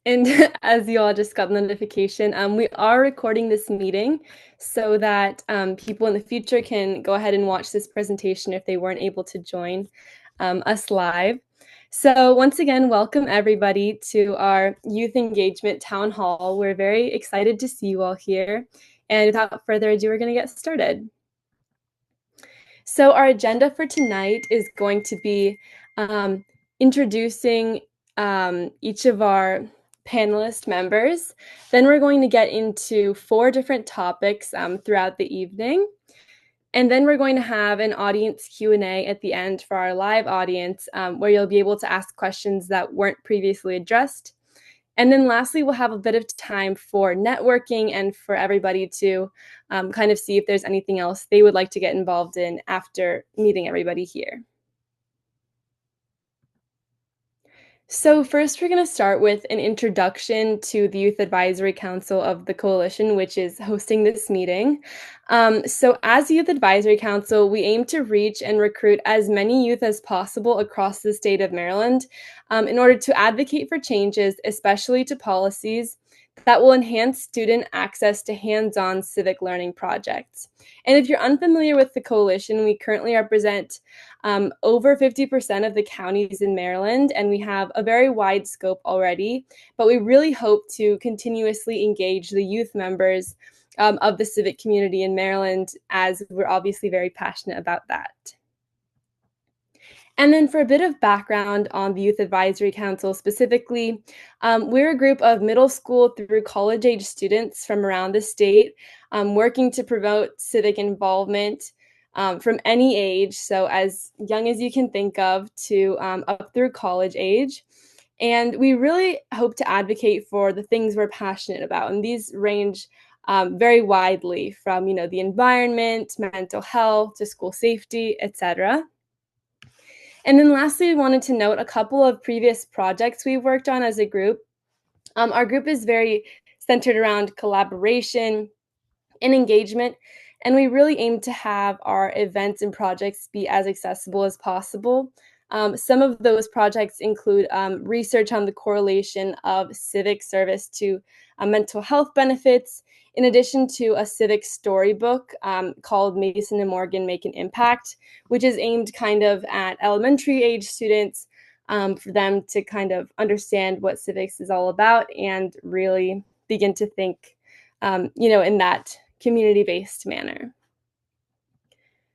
And as you all just got the notification, we are recording this meeting so that people in the future can go ahead and watch this presentation if they weren't able to join us live. So once again, welcome everybody to our Youth Engagement Town Hall. We're very excited to see you all here. And without further ado, we're going to get started. So our agenda for tonight is going to be introducing each of our panelist members. Then we're going to get into 4 different topics throughout the evening. And then we're going to have an audience Q&A at the end for our live audience, where you'll be able to ask questions that weren't previously addressed. And then lastly, we'll have a bit of time for networking and for everybody to kind of see if there's anything else they would like to get involved in after meeting everybody here. So first, we're going to start with an introduction to the Youth Advisory Council of the Coalition, which is hosting this meeting. So as Youth Advisory Council, we aim to reach and recruit as many youth as possible across the state of Maryland in order to advocate for changes, especially to policies that will enhance student access to hands-on civic learning projects. And if you're unfamiliar with the coalition, we currently represent over 50% of the counties in Maryland, and we have a very wide scope already, but we really hope to continuously engage the youth members of the civic community in Maryland, as we're obviously very passionate about that. And then for a bit of background on the Youth Advisory Council specifically, we're a group of middle school through college age students from around the state working to promote civic involvement from any age, so as young as you can think of to up through college age. And we really hope to advocate for the things we're passionate about, and these range very widely from, the environment, mental health, to school safety, etc. And then lastly, we wanted to note a couple of previous projects we've worked on as a group. Our group is very centered around collaboration and engagement, and we really aim to have our events and projects be as accessible as possible. Some of those projects include research on the correlation of civic service to mental health benefits, in addition to a civic storybook called Mason and Morgan Make an Impact, which is aimed kind of at elementary age students for them to kind of understand what civics is all about and really begin to think, in that community-based manner.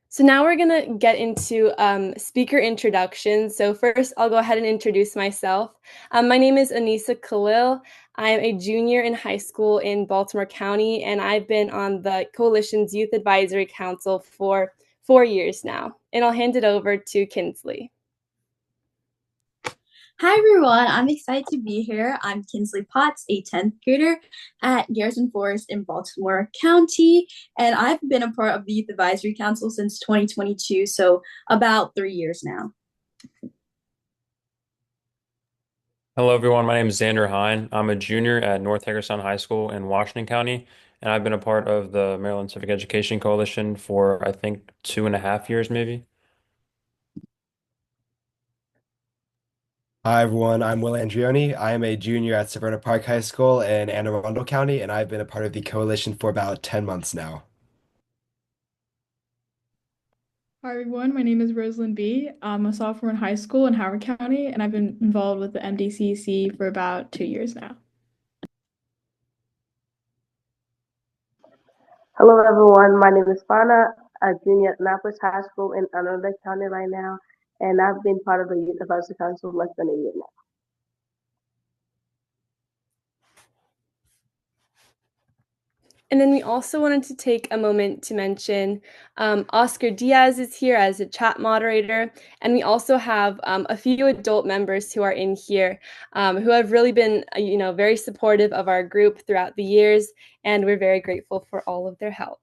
So now we're going to get into speaker introductions. So first, I'll go ahead and introduce myself. My name is Anissa Khalil. I'm a junior in high school in Baltimore County, and I've been on the Coalition's Youth Advisory Council for 4 years now. And I'll hand it over to Kinsley. Hi everyone, I'm excited to be here. I'm Kinsley Potts, a 10th grader at Garrison Forest in Baltimore County, and I've been a part of the Youth Advisory Council since 2022, so about 3 years now. Hello, everyone. My name is Xander Hine. I'm a junior at North Hagerstown High School in Washington County, and I've been a part of the Maryland Civic Education Coalition for, I think, 2.5 years, maybe. Hi everyone, I'm Will Andrioni. I am a junior at Severna Park High School in Anne Arundel County, and I've been a part of the coalition for about 10 months now. Hi everyone, my name is Rosalind B. I'm a sophomore in high school in Howard County, and I've been involved with the MD-CEC for about 2 years now. Hello everyone, my name is Fana, a junior at Annapolis High School in Arundel County right now, and I've been part of the Youth Advisory Council less than a year now. And then we also wanted to take a moment to mention Oscar Diaz is here as a chat moderator. And we also have a few adult members who are in here who have really been, very supportive of our group throughout the years. And we're very grateful for all of their help.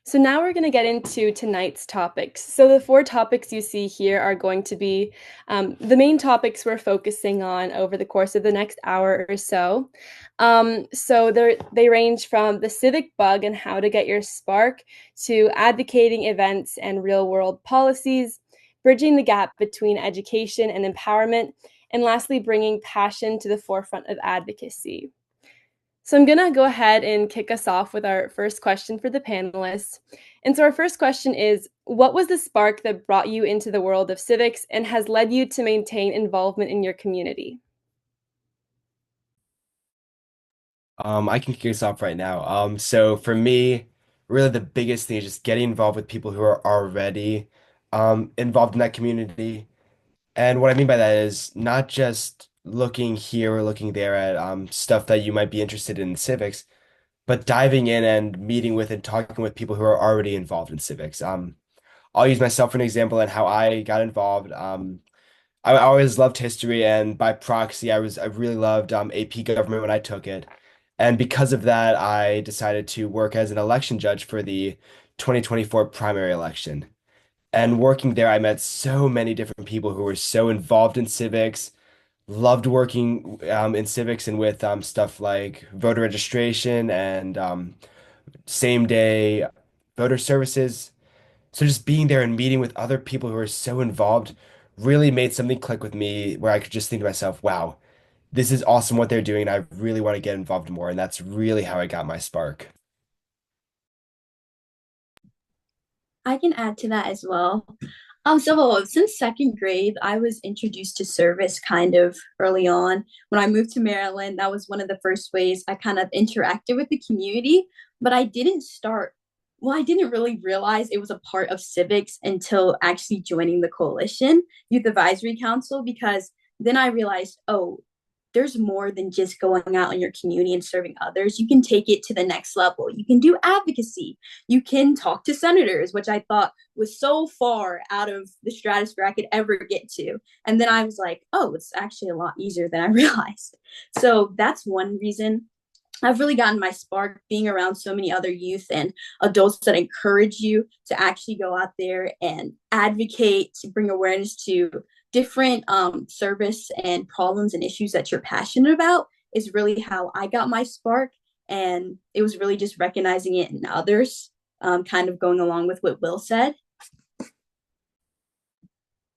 So now we're going to get into tonight's topics. So the 4 topics you see here are going to be the main topics we're focusing on over the course of the next hour or so. So they range from the civic bug and how to get your spark to advocating events and real-world policies, bridging the gap between education and empowerment, and lastly, bringing passion to the forefront of advocacy. So I'm going to go ahead and kick us off with our first question for the panelists. And so our first question is, what was the spark that brought you into the world of civics and has led you to maintain involvement in your community? I can kick us off right now. So for me, really the biggest thing is just getting involved with people who are already involved in that community. And what I mean by that is not just looking here or looking there at stuff that you might be interested in civics, but diving in and meeting with and talking with people who are already involved in civics. I'll use myself for an example and how I got involved. I always loved history, and by proxy, I really loved AP government when I took it. And because of that, I decided to work as an election judge for the 2024 primary election. And working there, I met so many different people who were so involved in civics, loved working in civics and with stuff like voter registration and same day voter services. So just being there and meeting with other people who are so involved really made something click with me where I could just think to myself, wow, this is awesome what they're doing. And I really want to get involved more. And that's really how I got my spark. I can add to that as well. So since second grade, I was introduced to service kind of early on. When I moved to Maryland, that was one of the first ways I kind of interacted with the community, but I didn't really realize it was a part of civics until actually joining the coalition, Youth Advisory Council, because then I realized, oh, there's more than just going out in your community and serving others. You can take it to the next level. You can do advocacy. You can talk to senators, which I thought was so far out of the stratosphere I could ever get to. And then I was like, oh, it's actually a lot easier than I realized. So that's one reason I've really gotten my spark being around so many other youth and adults that encourage you to actually go out there and advocate, to bring awareness to different service and problems and issues that you're passionate about is really how I got my spark. And it was really just recognizing it in others, kind of going along with what Will said.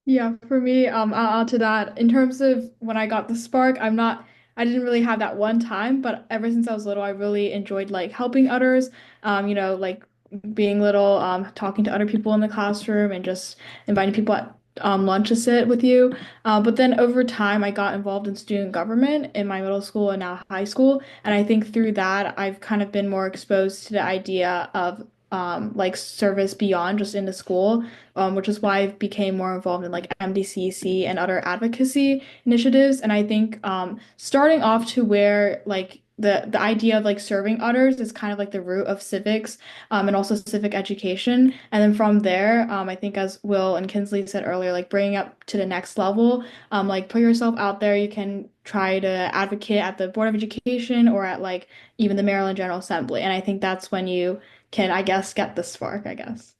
Yeah, for me, I'll add to that. In terms of when I got the spark, I didn't really have that one time, but ever since I was little, I really enjoyed like helping others, like being little, talking to other people in the classroom and just inviting people at lunch to sit with you. But then over time, I got involved in student government in my middle school and now high school. And I think through that, I've kind of been more exposed to the idea of like service beyond just in the school, which is why I became more involved in like MD-CEC and other advocacy initiatives. And I think starting off to where like the idea of like serving others is kind of like the root of civics and also civic education. And then from there, I think as Will and Kinsley said earlier, like bringing up to the next level, like put yourself out there. You can try to advocate at the Board of Education or at like even the Maryland General Assembly. And I think that's when you can, I guess, get the spark, I guess.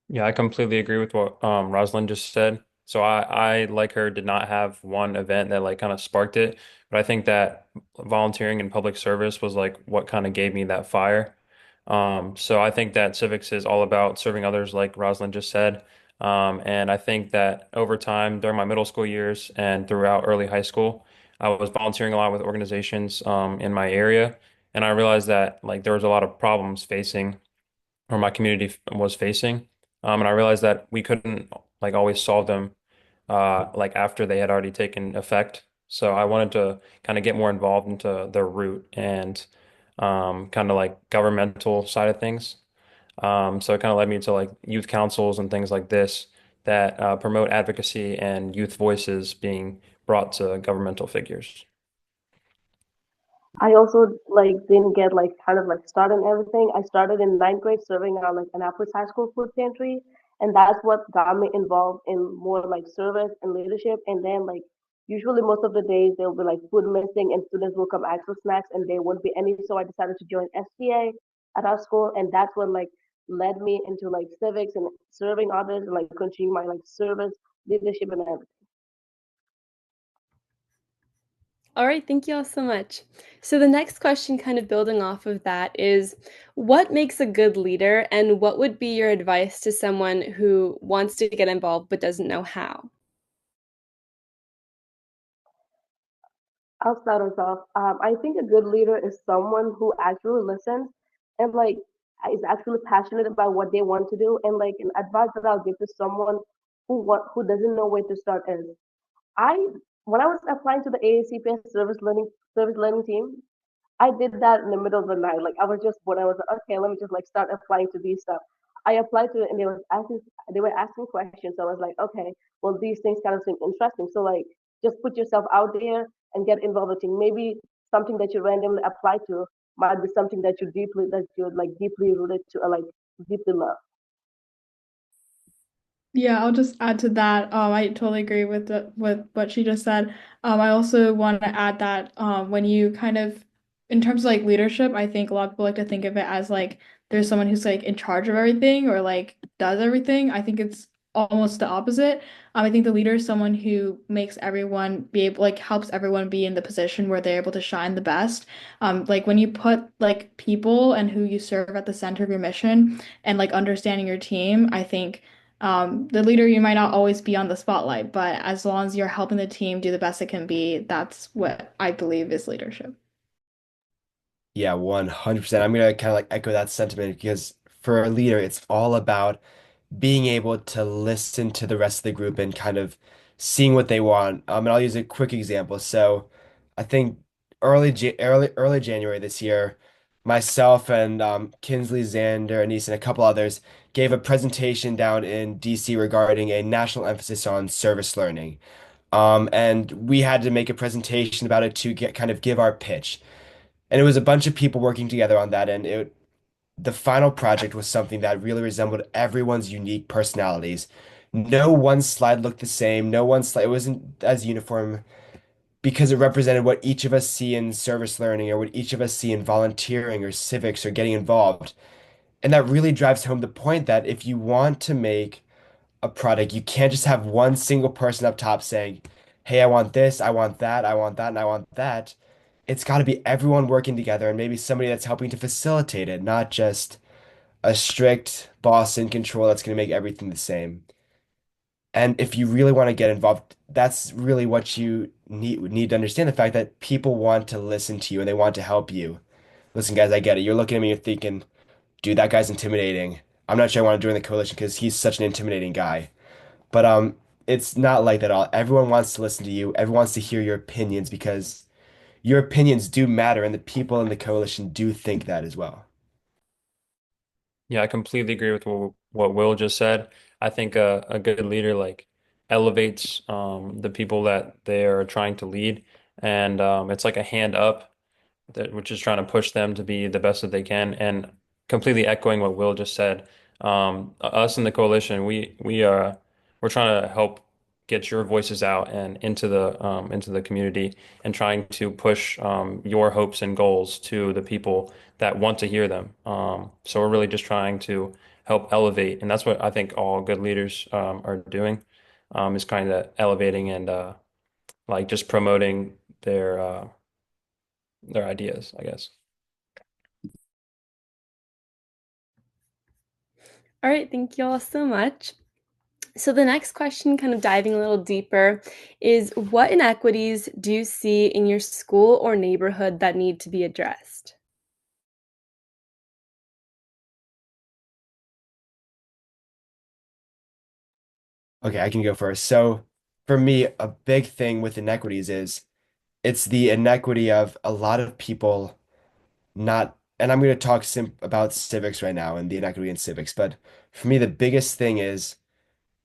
Yeah, I completely agree with what Rosalind just said. So like her, did not have one event that like kind of sparked it, but I think that volunteering in public service was like what kind of gave me that fire. So I think that civics is all about serving others, like Rosalind just said. And I think that over time, during my middle school years and throughout early high school, I was volunteering a lot with organizations in my area, and I realized that like there was a lot of problems facing or my community was facing. And I realized that we couldn't like always solve them like after they had already taken effect. So I wanted to kind of get more involved into the root and kind of like governmental side of things. So it kind of led me to like youth councils and things like this that promote advocacy and youth voices being brought to governmental figures. I also like didn't get like kind of like started and everything. I started in ninth grade serving on like Annapolis High School food pantry, and that's what got me involved in more like service and leadership. And then like usually most of the days there'll be like food missing, and students will come ask for snacks, and there wouldn't be any. So I decided to join STA at our school, and that's what like led me into like civics and serving others, and like continue my like service leadership and everything. All right, thank you all so much. So the next question, kind of building off of that, is what makes a good leader, and what would be your advice to someone who wants to get involved but doesn't know how? I'll start us off. I think a good leader is someone who actually listens and like is actually passionate about what they want to do. And like an advice that I'll give to someone who doesn't know where to start is I when I was applying to the AACPS service learning team, I did that in the middle of the night. Like I was just bored. I was like, okay, let me just like start applying to these stuff. I applied to it and they were asking questions. So I was like, okay, well these things kind of seem interesting. So like just put yourself out there and get involved with it. Maybe something that you randomly apply to might be something that you're like deeply rooted to or like deeply love. Yeah, I'll just add to that. I totally agree with with what she just said. I also want to add that when you kind of, in terms of like leadership, I think a lot of people like to think of it as like there's someone who's like in charge of everything or like does everything. I think it's almost the opposite. I think the leader is someone who makes everyone be able, like helps everyone be in the position where they're able to shine the best. Like when you put like people and who you serve at the center of your mission and like understanding your team, I think the leader, you might not always be on the spotlight, but as long as you're helping the team do the best it can be, that's what I believe is leadership. Yeah, 100%. I'm gonna kind of like echo that sentiment because for a leader, it's all about being able to listen to the rest of the group and kind of seeing what they want. And I'll use a quick example. So I think early January this year, myself and Kinsley, Xander, Anise, and a couple others gave a presentation down in DC regarding a national emphasis on service learning. And we had to make a presentation about it to get kind of give our pitch. And it was a bunch of people working together on that, and the final project was something that really resembled everyone's unique personalities. No one slide looked the same. No one slide, it wasn't as uniform because it represented what each of us see in service learning or what each of us see in volunteering or civics or getting involved. And that really drives home the point that if you want to make a product, you can't just have one single person up top saying, hey, I want this, I want that, I want that, and I want that. It's got to be everyone working together and maybe somebody that's helping to facilitate it, not just a strict boss in control that's going to make everything the same. And if you really want to get involved, that's really what you need to understand the fact that people want to listen to you and they want to help you. Listen, guys, I get it. You're looking at me, you're thinking, dude, that guy's intimidating. I'm not sure I want to join the coalition because he's such an intimidating guy. But it's not like that at all. Everyone wants to listen to you. Everyone wants to hear your opinions because your opinions do matter, and the people in the coalition do think that as well. Yeah, I completely agree with what Will just said. I think a good leader like elevates the people that they are trying to lead, and it's like a hand up that which is trying to push them to be the best that they can. And completely echoing what Will just said, us in the coalition, we're trying to help get your voices out and into the community and trying to push your hopes and goals to the people that want to hear them. So we're really just trying to help elevate, and that's what I think all good leaders are doing, is kind of elevating and like just promoting their ideas, I guess. All right, thank you all so much. So the next question, kind of diving a little deeper, is what inequities do you see in your school or neighborhood that need to be addressed? Okay, I can go first. So, for me, a big thing with inequities is it's the inequity of a lot of people not, and I'm going to talk about civics right now and the inequity in civics, but for me, the biggest thing is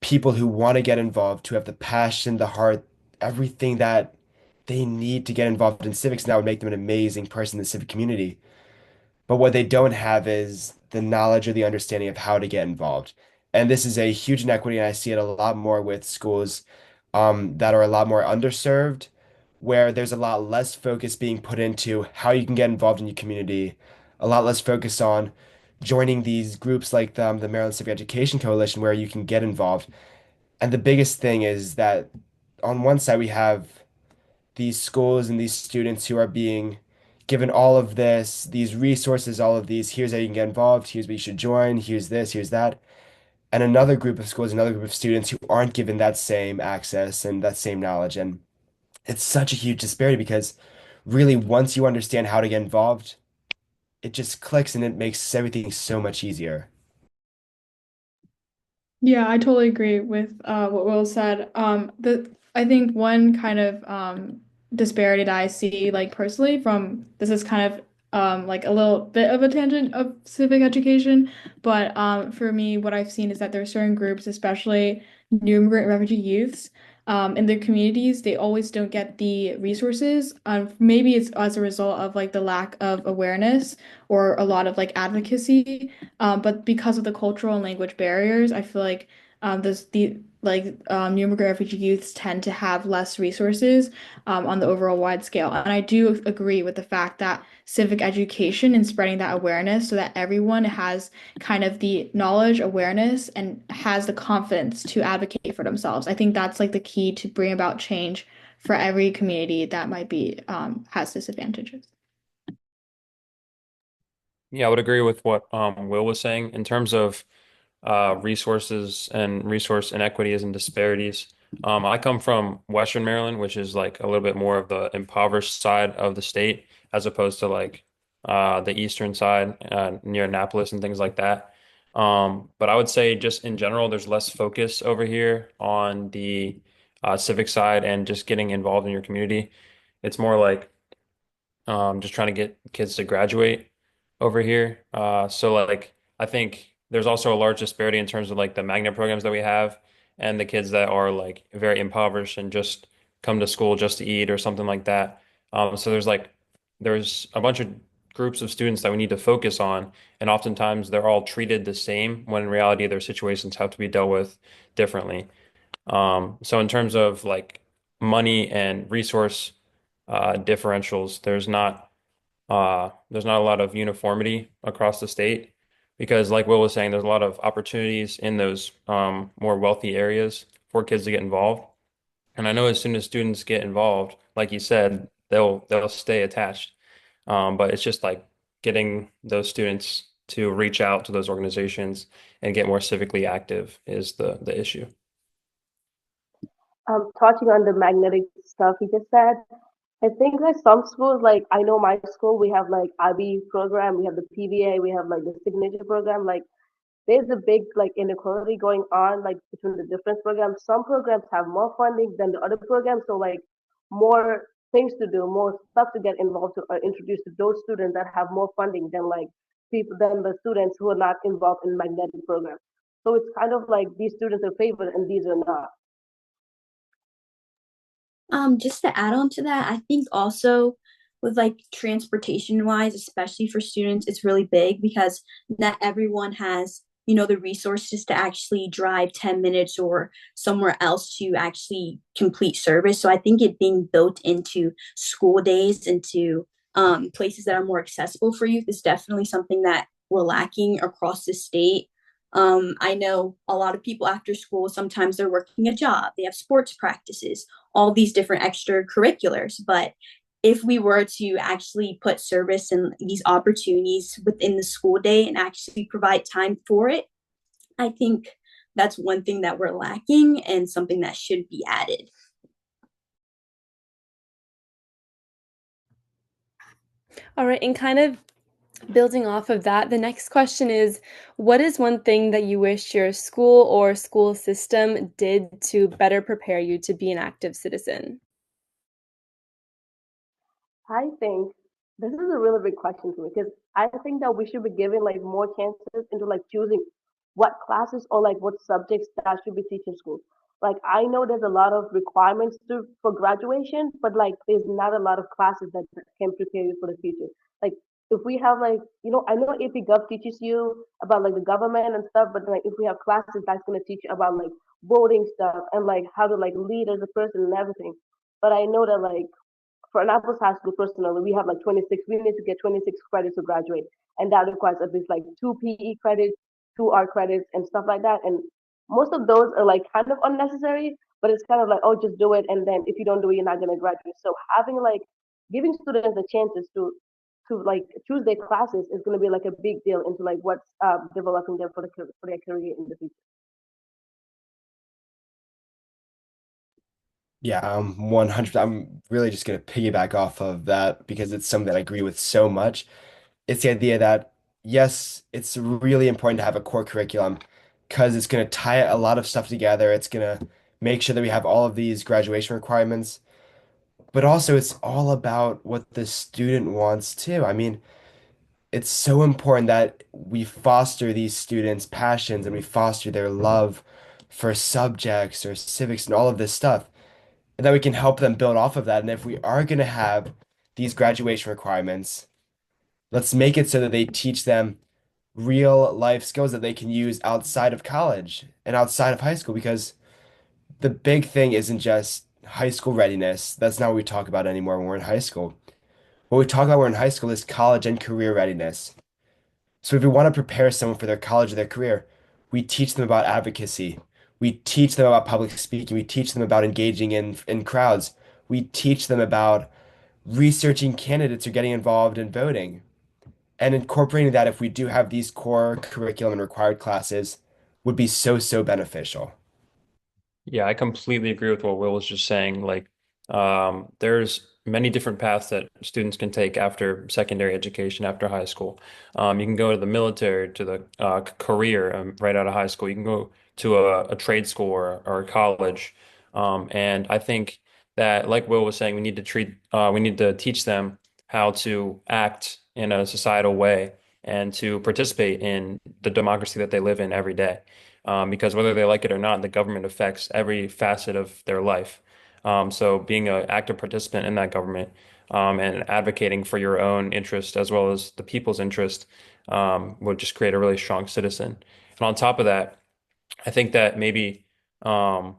people who want to get involved, who have the passion, the heart, everything that they need to get involved in civics, and that would make them an amazing person in the civic community. But what they don't have is the knowledge or the understanding of how to get involved. And this is a huge inequity, and I see it a lot more with schools that are a lot more underserved, where there's a lot less focus being put into how you can get involved in your community, a lot less focus on joining these groups like the Maryland Civic Education Coalition, where you can get involved. And the biggest thing is that on one side, we have these schools and these students who are being given all of this, these resources, all of these, here's how you can get involved, here's what you should join, here's this, here's that. And another group of schools, another group of students who aren't given that same access and that same knowledge. And it's such a huge disparity because really once you understand how to get involved, it just clicks and it makes everything so much easier. Yeah, I totally agree with what Will said. The I think one kind of disparity that I see, like personally, from this is kind of like a little bit of a tangent of civic education, but for me, what I've seen is that there are certain groups, especially new immigrant refugee youths, in their communities, they always don't get the resources. Maybe it's as a result of like the lack of awareness or a lot of like advocacy. But because of the cultural and language barriers, I feel like new immigrant refugee youths tend to have less resources on the overall wide scale. And I do agree with the fact that civic education and spreading that awareness so that everyone has kind of the knowledge, awareness, and has the confidence to advocate for themselves. I think that's like the key to bring about change for every community that might be has disadvantages. Yeah, I would agree with what Will was saying in terms of resources and resource inequities and disparities. I come from Western Maryland, which is like a little bit more of the impoverished side of the state, as opposed to like the eastern side near Annapolis and things like that. But I would say just in general, there's less focus over here on the civic side and just getting involved in your community. It's more like just trying to get kids to graduate over here. So like I think there's also a large disparity in terms of like the magnet programs that we have and the kids that are like very impoverished and just come to school just to eat or something like that. So there's a bunch of groups of students that we need to focus on, and oftentimes they're all treated the same when in reality their situations have to be dealt with differently. So in terms of like money and resource differentials, there's not a lot of uniformity across the state because, like Will was saying, there's a lot of opportunities in those more wealthy areas for kids to get involved. And I know as soon as students get involved, like you said, they'll stay attached. But it's just like getting those students to reach out to those organizations and get more civically active is the issue. Touching on the magnetic stuff he just said, I think like some schools, like I know my school, we have like IB program, we have the PVA, we have like the signature program. Like there's a big like inequality going on like between the different programs. Some programs have more funding than the other programs, so like more things to do, more stuff to get involved to introduce to those students that have more funding than like people than the students who are not involved in magnetic programs. So it's kind of like these students are favored and these are not. Just to add on to that, I think also with like transportation wise, especially for students, it's really big because not everyone has, the resources to actually drive 10 minutes or somewhere else to actually complete service. So I think it being built into school days, into places that are more accessible for youth is definitely something that we're lacking across the state. I know a lot of people after school, sometimes they're working a job, they have sports practices, all these different extracurriculars. But if we were to actually put service and these opportunities within the school day and actually provide time for it, I think that's one thing that we're lacking and something that should be added. All right, and kind of building off of that, the next question is, what is one thing that you wish your school or school system did to better prepare you to be an active citizen? I think this is a really big question to me because I think that we should be given like more chances into like choosing what classes or like what subjects that should be teaching school. Like I know there's a lot of requirements for graduation, but like there's not a lot of classes that can prepare you for the future. Like if we have like I know AP Gov teaches you about like the government and stuff, but like if we have classes that's gonna teach you about like voting stuff and like how to like lead as a person and everything. But I know that like for Annapolis High School personally, we have like 26. We need to get 26 credits to graduate, and that requires at least like two PE credits, two art credits, and stuff like that. And most of those are like kind of unnecessary, but it's kind of like, oh, just do it, and then if you don't do it, you're not gonna graduate. So having like giving students the chances to like choose their classes is going to be like a big deal into like what's developing them for their career in the future. Yeah, 100. I'm really just gonna piggyback off of that because it's something that I agree with so much. It's the idea that yes, it's really important to have a core curriculum because it's gonna tie a lot of stuff together. It's gonna make sure that we have all of these graduation requirements, but also it's all about what the student wants too. I mean, it's so important that we foster these students' passions and we foster their love for subjects or civics and all of this stuff, and that we can help them build off of that. And if we are going to have these graduation requirements, let's make it so that they teach them real life skills that they can use outside of college and outside of high school, because the big thing isn't just high school readiness. That's not what we talk about anymore when we're in high school. What we talk about when we're in high school is college and career readiness. So if we want to prepare someone for their college or their career, we teach them about advocacy. We teach them about public speaking. We teach them about engaging in crowds. We teach them about researching candidates or getting involved in voting. And incorporating that, if we do have these core curriculum and required classes, would be so, so beneficial. Yeah, I completely agree with what Will was just saying. Like, there's many different paths that students can take after secondary education, after high school. You can go to the military, to the career right out of high school. You can go to a trade school or a college. And I think that, like Will was saying, we need to teach them how to act in a societal way and to participate in the democracy that they live in every day, because whether they like it or not, the government affects every facet of their life. So being an active participant in that government, and advocating for your own interest as well as the people's interest, would just create a really strong citizen. And on top of that, I think that maybe um,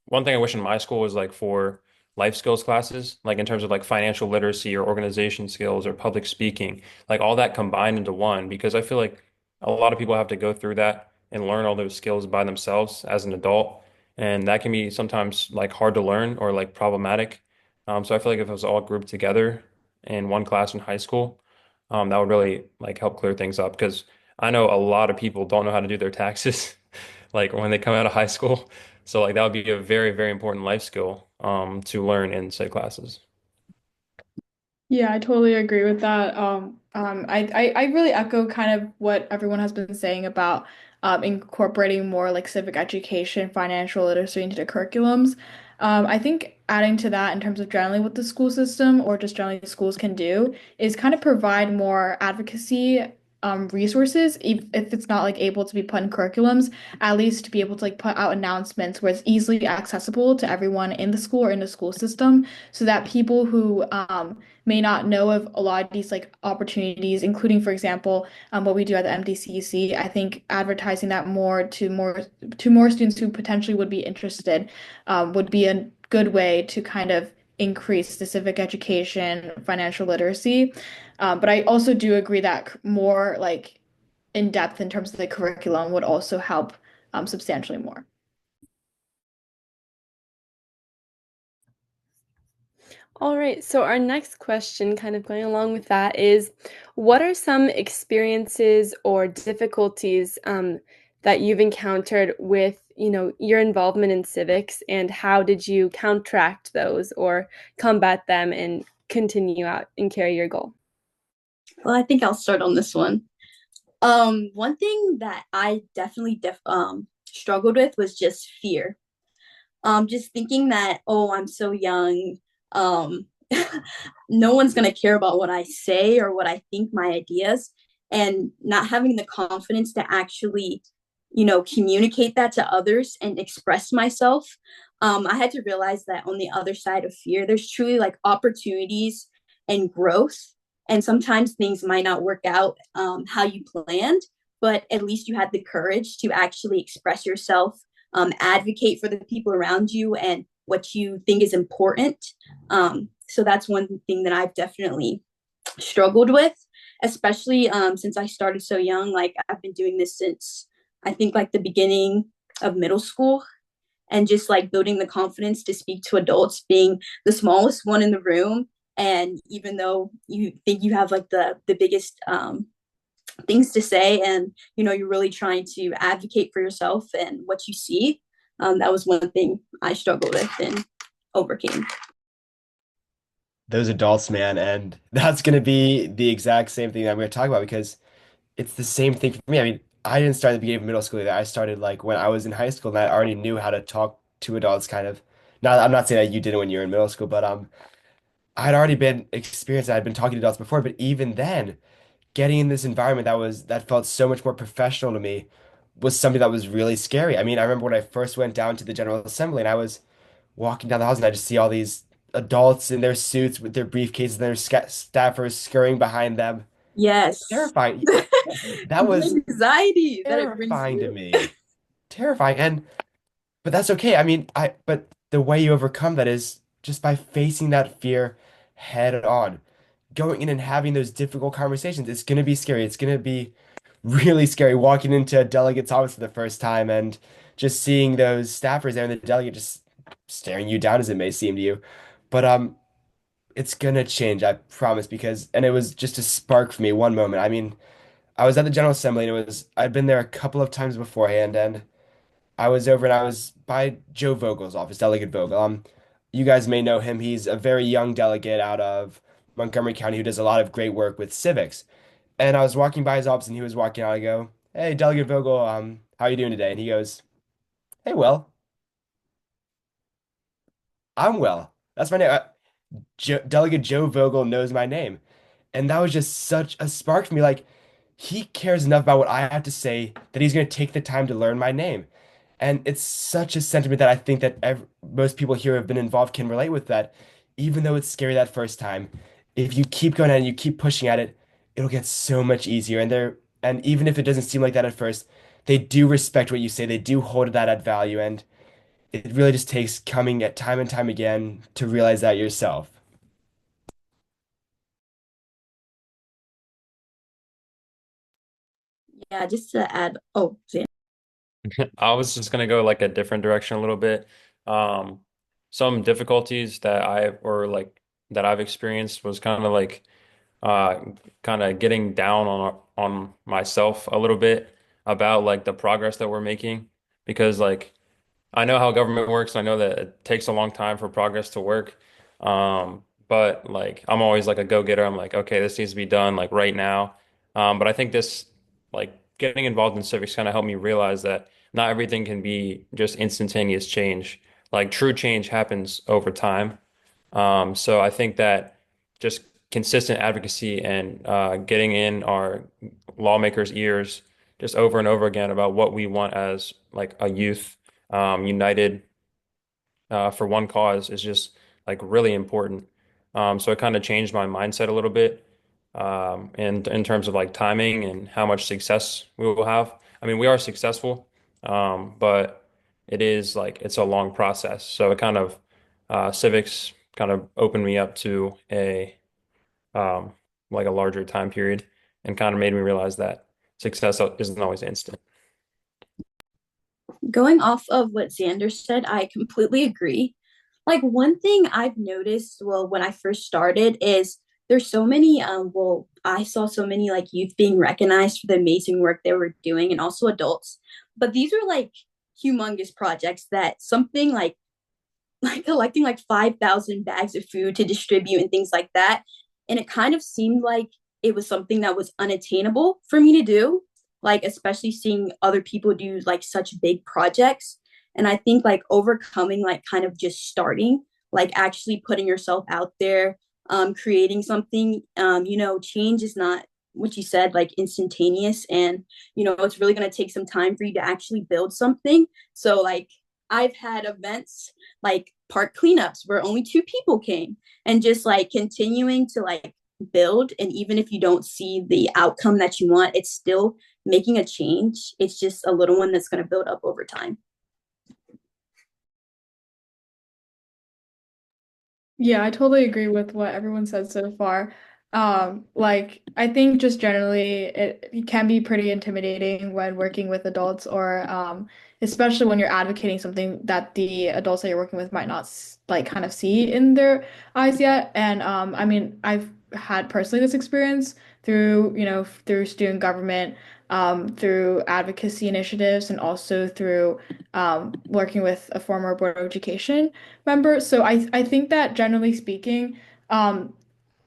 one thing I wish in my school was like for life skills classes, like in terms of like financial literacy or organization skills or public speaking, like all that combined into one, because I feel like a lot of people have to go through that and learn all those skills by themselves as an adult. And that can be sometimes like hard to learn or like problematic. So I feel like if it was all grouped together in one class in high school, that would really like help clear things up because I know a lot of people don't know how to do their taxes like when they come out of high school. So like that would be a very, very important life skill to learn in said classes. Yeah, I totally agree with that. I really echo kind of what everyone has been saying about incorporating more like civic education, financial literacy into the curriculums. I think adding to that in terms of generally what the school system or just generally schools can do is kind of provide more advocacy resources, if it's not like able to be put in curriculums, at least to be able to like put out announcements where it's easily accessible to everyone in the school or in the school system, so that people who may not know of a lot of these like opportunities, including, for example, what we do at the MD-CEC. I think advertising that more students who potentially would be interested would be a good way to kind of increase the civic education, financial literacy. But I also do agree that more like in depth in terms of the curriculum would also help substantially more. All right, so our next question, kind of going along with that, is what are some experiences or difficulties that you've encountered with, your involvement in civics, and how did you counteract those or combat them and continue out and carry your goal? Well, I think I'll start on this one. One thing that I definitely struggled with was just fear. Just thinking that, oh, I'm so young. Um, no one's gonna care about what I say or what I think my ideas, and not having the confidence to actually, communicate that to others and express myself. I had to realize that on the other side of fear, there's truly like opportunities and growth. And sometimes things might not work out how you planned, but at least you had the courage to actually express yourself, advocate for the people around you and what you think is important. So that's one thing that I've definitely struggled with, especially since I started so young. Like I've been doing this since I think like the beginning of middle school, and just like building the confidence to speak to adults, being the smallest one in the room. And even though you think you have like the biggest things to say, and you're really trying to advocate for yourself and what you see, that was one thing I struggled with. And overcame. Those adults, man, and that's gonna be the exact same thing that I'm gonna talk about because it's the same thing for me. I mean, I didn't start at the beginning of middle school either. I started like when I was in high school and I already knew how to talk to adults kind of. Now, I'm not saying that you didn't when you were in middle school, but I'd already been experienced. I'd been talking to adults before, but even then, getting in this environment that felt so much more professional to me was something that was really scary. I mean, I remember when I first went down to the General Assembly and I was walking down the halls and I just see all these adults in their suits with their briefcases and their staffers scurrying behind them. Yes. Terrifying. That was The anxiety that it brings terrifying to you. me. Terrifying. And but that's okay. I mean, I but the way you overcome that is just by facing that fear head on. Going in and having those difficult conversations. It's gonna be scary. It's gonna be really scary walking into a delegate's office for the first time and just seeing those staffers there and the delegate just staring you down as it may seem to you. But it's gonna change, I promise, because and it was just a spark for me one moment. I mean, I was at the General Assembly and I'd been there a couple of times beforehand and I was over and I was by Joe Vogel's office, Delegate Vogel. You guys may know him. He's a very young delegate out of Montgomery County who does a lot of great work with civics. And I was walking by his office and he was walking out. I go, "Hey, Delegate Vogel, how you doing today?" And he goes, "Hey, well, I'm well. That's my name. Delegate Joe Vogel knows my name." And that was just such a spark for me. Like, he cares enough about what I have to say that he's going to take the time to learn my name. And it's such a sentiment that I think that most people here who have been involved can relate with that. Even though it's scary that first time, if you keep going at it and you keep pushing at it, it'll get so much easier. And even if it doesn't seem like that at first, they do respect what you say. They do hold that at value. And it really just takes coming at time and time again to realize that yourself. Yeah, just to add, oh, Zan. I was just gonna go like a different direction a little bit. Um, some difficulties that I've experienced was kind of like uh kind of getting down on myself a little bit about like the progress that we're making because like I know how government works. I know that it takes a long time for progress to work. But like I'm always like a go-getter. I'm like, okay, this needs to be done like right now. But I think this like getting involved in civics kind of helped me realize that not everything can be just instantaneous change. Like true change happens over time. So I think that just consistent advocacy and getting in our lawmakers' ears just over and over again about what we want as like a youth united for one cause is just like really important. So it kind of changed my mindset a little bit in terms of like timing and how much success we will have. I mean, we are successful, but it is like it's a long process. So it kind of civics kind of opened me up to a um, like a larger time period and kind of made me realize that success isn't always instant. Going off of what Xander said, I completely agree. Like one thing I've noticed, well, when I first started is there's so many well, I saw so many like youth being recognized for the amazing work they were doing and also adults. But these are like humongous projects that something like collecting like 5,000 bags of food to distribute and things like that. And it kind of seemed like it was something that was unattainable for me to do, like, especially seeing other people do like such big projects. And I think like overcoming, like, kind of just starting, like, actually putting yourself out there, creating something, change is not what you said, like instantaneous. And, it's really going to take some time for you to actually build something. So, like, I've had events like park cleanups where only two people came and just like continuing to like build. And even if you don't see the outcome that you want, it's still making a change. It's just a little one that's going to build up over time. Yeah, I totally agree with what everyone said so far. Like I think just generally it can be pretty intimidating when working with adults or especially when you're advocating something that the adults that you're working with might not like kind of see in their eyes yet. And I mean, I've had personally this experience through, through student government. through advocacy initiatives and also through working with a former Board of Education member. So I think that generally speaking,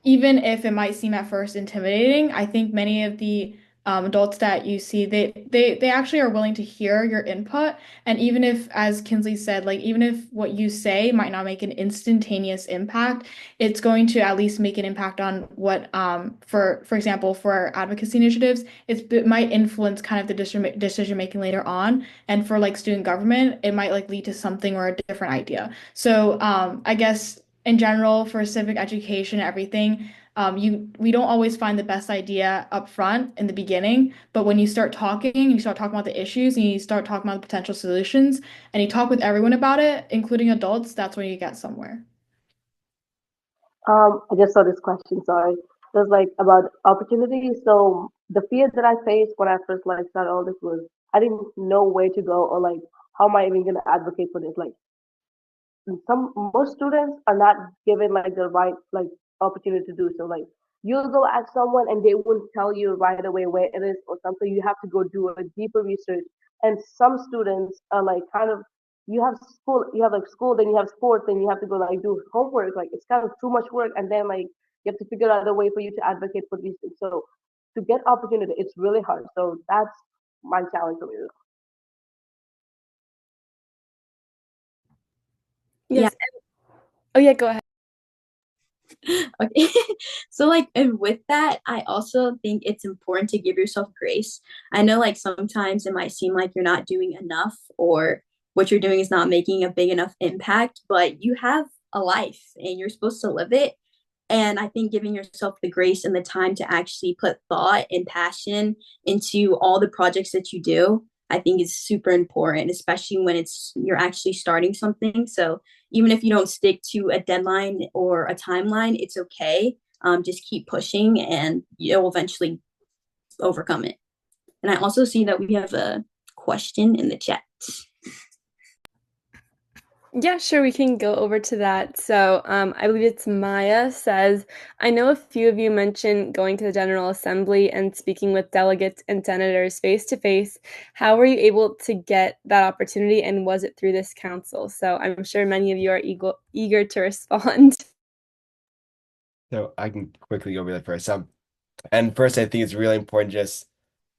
even if it might seem at first intimidating, I think many of the adults that you see, they actually are willing to hear your input. And even if, as Kinsley said, like even if what you say might not make an instantaneous impact, it's going to at least make an impact on what, for example, for advocacy initiatives, it might influence kind of the decision making later on. And for like student government, it might like lead to something or a different idea. So I guess in general for civic education, everything, we don't always find the best idea up front in the beginning, but when you start talking about the issues and you start talking about the potential solutions and you talk with everyone about it, including adults, that's when you get somewhere. I just saw this question, sorry. It was like about opportunities. So the fear that I faced when I first like started all this was I didn't know where to go or like how am I even gonna advocate for this? Like some most students are not given like the right like opportunity to do so. Like you'll go ask someone and they wouldn't tell you right away where it is or something. You have to go do a deeper research. And some students are like kind of you have like school, then you have sports, then you have to go like do homework. Like it's kind of too much work, and then like you have to figure out a way for you to advocate for these things. So to get opportunity, it's really hard. So that's my challenge for me. Yeah. Yes. Oh yeah, go ahead. Okay. So like and with that, I also think it's important to give yourself grace. I know like sometimes it might seem like you're not doing enough or what you're doing is not making a big enough impact, but you have a life and you're supposed to live it. And I think giving yourself the grace and the time to actually put thought and passion into all the projects that you do, I think is super important, especially when it's you're actually starting something. So even if you don't stick to a deadline or a timeline, it's okay. Just keep pushing and you'll eventually overcome it. And I also see that we have a question in the chat. Yeah, sure, we can go over to that. So, I believe it's Maya says, I know a few of you mentioned going to the General Assembly and speaking with delegates and senators face to face. How were you able to get that opportunity, and was it through this council? So, I'm sure many of you are eager to respond. So I can quickly go over that first. And first, I think it's really important to just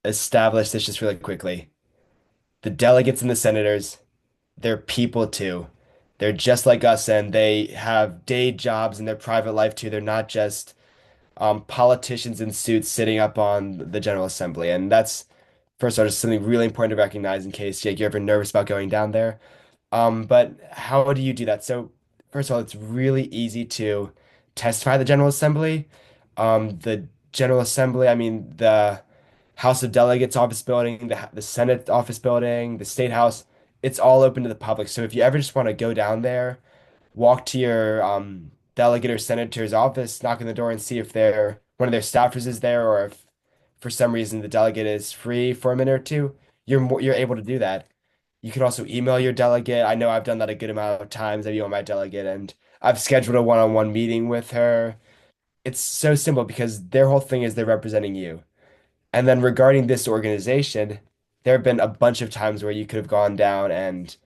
establish this just really quickly. The delegates and the senators, they're people too. They're just like us, and they have day jobs in their private life too. They're not just politicians in suits sitting up on the General Assembly. And that's, first of all, just something really important to recognize in case you're ever nervous about going down there. But how do you do that? So, first of all, it's really easy to testify at the General Assembly. The General Assembly, I mean, the House of Delegates office building, the Senate office building, the State House, it's all open to the public. So if you ever just want to go down there, walk to your delegate or senator's office, knock on the door and see if one of their staffers is there, or if for some reason the delegate is free for a minute or two, you're able to do that. You can also email your delegate. I know I've done that a good amount of times. I've emailed my delegate and I've scheduled a one-on-one meeting with her. It's so simple because their whole thing is they're representing you. And then regarding this organization, there have been a bunch of times where you could have gone down and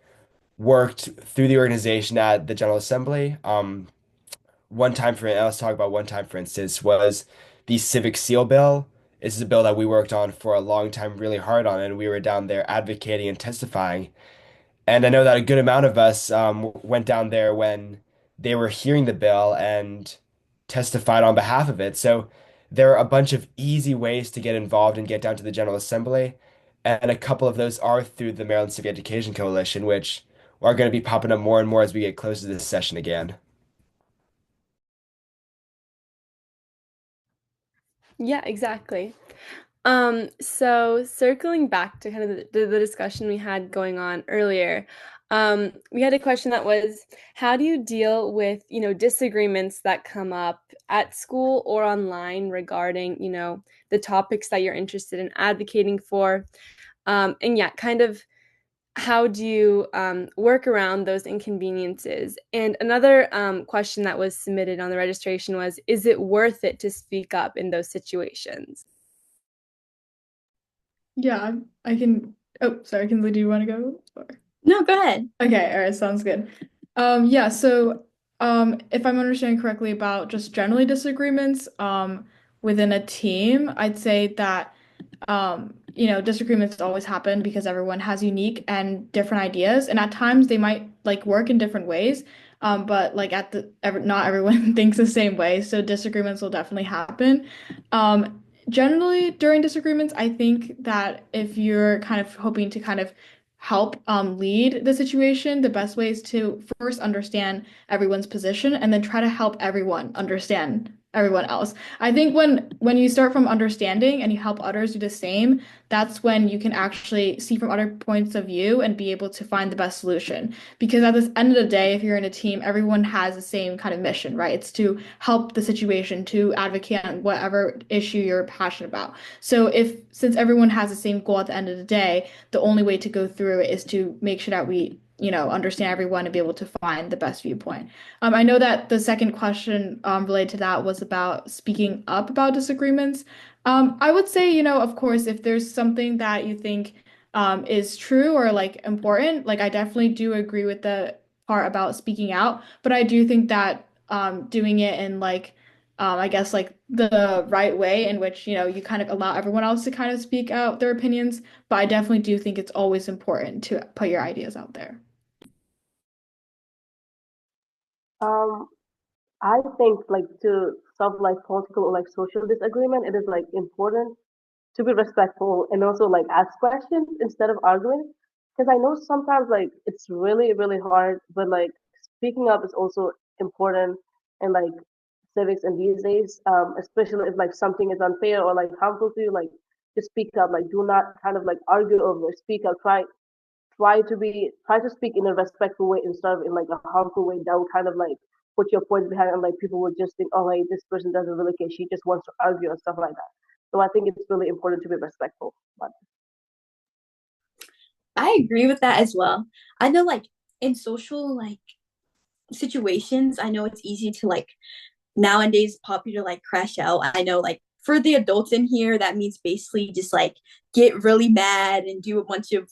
worked through the organization at the General Assembly. One time for Let's talk about one time, for instance, was the Civic Seal bill. This is a bill that we worked on for a long time, really hard on, and we were down there advocating and testifying. And I know that a good amount of us went down there when they were hearing the bill and testified on behalf of it. So there are a bunch of easy ways to get involved and get down to the General Assembly. And a couple of those are through the Maryland Civic Education Coalition, which are going to be popping up more and more as we get closer to this session again. Yeah, exactly. So circling back to kind of the discussion we had going on earlier, we had a question that was, how do you deal with, disagreements that come up at school or online regarding, the topics that you're interested in advocating for? And yeah, kind of how do you work around those inconveniences? And another question that was submitted on the registration was, is it worth it to speak up in those situations? Yeah, I can. Oh, sorry, Kinsley, do you want to go? Or... No, go ahead. Okay, all right, sounds good. Yeah, so if I'm understanding correctly about just generally disagreements within a team, I'd say that disagreements always happen because everyone has unique and different ideas, and at times they might like work in different ways. But like not everyone thinks the same way, so disagreements will definitely happen. Generally, during disagreements, I think that if you're kind of hoping to kind of help lead the situation, the best way is to first understand everyone's position and then try to help everyone understand everyone else. I think when you start from understanding and you help others do the same, that's when you can actually see from other points of view and be able to find the best solution. Because at the end of the day, if you're in a team, everyone has the same kind of mission, right? It's to help the situation, to advocate on whatever issue you're passionate about. So if since everyone has the same goal at the end of the day, the only way to go through it is to make sure that we understand everyone and be able to find the best viewpoint. I know that the second question related to that was about speaking up about disagreements. I would say, of course, if there's something that you think is true or like important, like I definitely do agree with the part about speaking out, but I do think that doing it in like I guess like the right way in which, you kind of allow everyone else to kind of speak out their opinions, but I definitely do think it's always important to put your ideas out there. Um, I think like to solve like political or like social disagreement, it is like important to be respectful and also like ask questions instead of arguing. Because I know sometimes like it's really, really hard, but like speaking up is also important and like civics and these days, especially if like something is unfair or like harmful to you, like just speak up, like do not kind of like argue over, speak up, try to speak in a respectful way instead of in like a harmful way that will kind of like put your points behind and like people would just think, oh like this person doesn't really care, she just wants to argue and stuff like that. So I think it's really important to be respectful. But I agree with that as well. I know like in social like situations, I know it's easy to like nowadays popular like crash out. I know like for the adults in here, that means basically just like get really mad and do a bunch of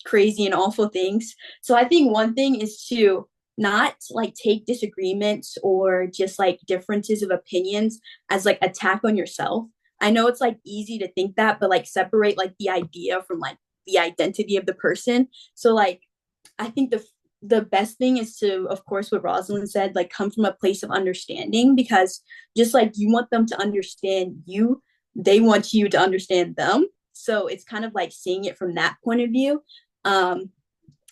crazy and awful things. So I think one thing is to not like take disagreements or just like differences of opinions as like attack on yourself. I know it's like easy to think that, but like separate like the idea from like the identity of the person. So like I think the best thing is to, of course, what Rosalind said, like come from a place of understanding because just like you want them to understand you, they want you to understand them. So it's kind of like seeing it from that point of view. Um,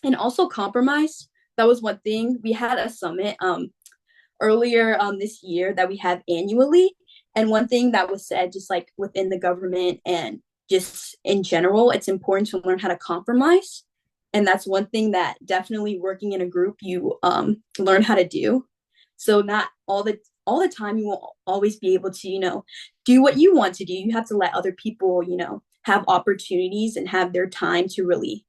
and also compromise. That was one thing. We had a summit earlier this year that we have annually. And one thing that was said, just like within the government and just in general, it's important to learn how to compromise. And that's one thing that definitely working in a group you learn how to do. So not all the time you won't always be able to do what you want to do. You have to let other people have opportunities and have their time to really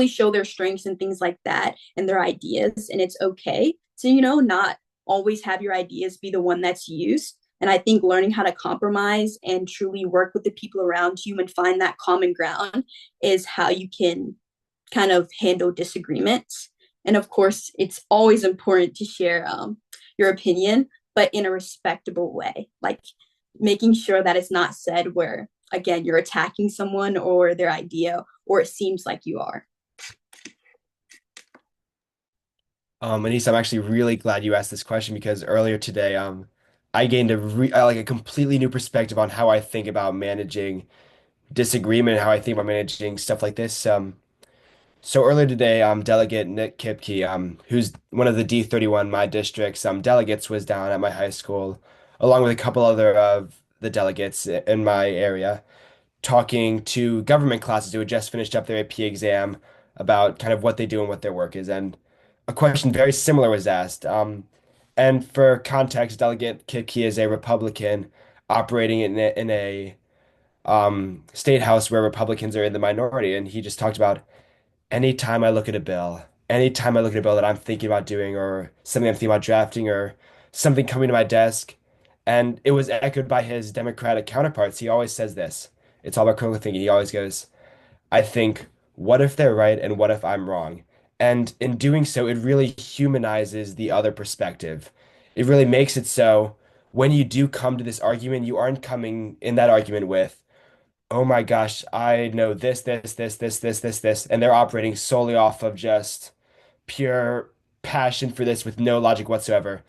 show their strengths and things like that and their ideas. And it's okay to, not always have your ideas be the one that's used. And I think learning how to compromise and truly work with the people around you and find that common ground is how you can kind of handle disagreements. And of course, it's always important to share your opinion, but in a respectable way, like making sure that it's not said where, again, you're attacking someone or their idea, or it seems like you are. Anissa, I'm actually really glad you asked this question because earlier today, I gained like a completely new perspective on how I think about managing disagreement, how I think about managing stuff like this. So earlier today, Delegate Nick Kipke, who's one of the D31 my district's delegates, was down at my high school, along with a couple other of the delegates in my area, talking to government classes who had just finished up their AP exam about kind of what they do and what their work is. And a question very similar was asked. And for context, Delegate Kipke is a Republican operating in a state house where Republicans are in the minority. And he just talked about anytime I look at a bill that I'm thinking about doing or something I'm thinking about drafting or something coming to my desk, and it was echoed by his Democratic counterparts, he always says this. It's all about critical thinking. He always goes, I think, what if they're right and what if I'm wrong? And in doing so, it really humanizes the other perspective. It really makes it so when you do come to this argument, you aren't coming in that argument with, oh my gosh, I know this, and they're operating solely off of just pure passion for this with no logic whatsoever.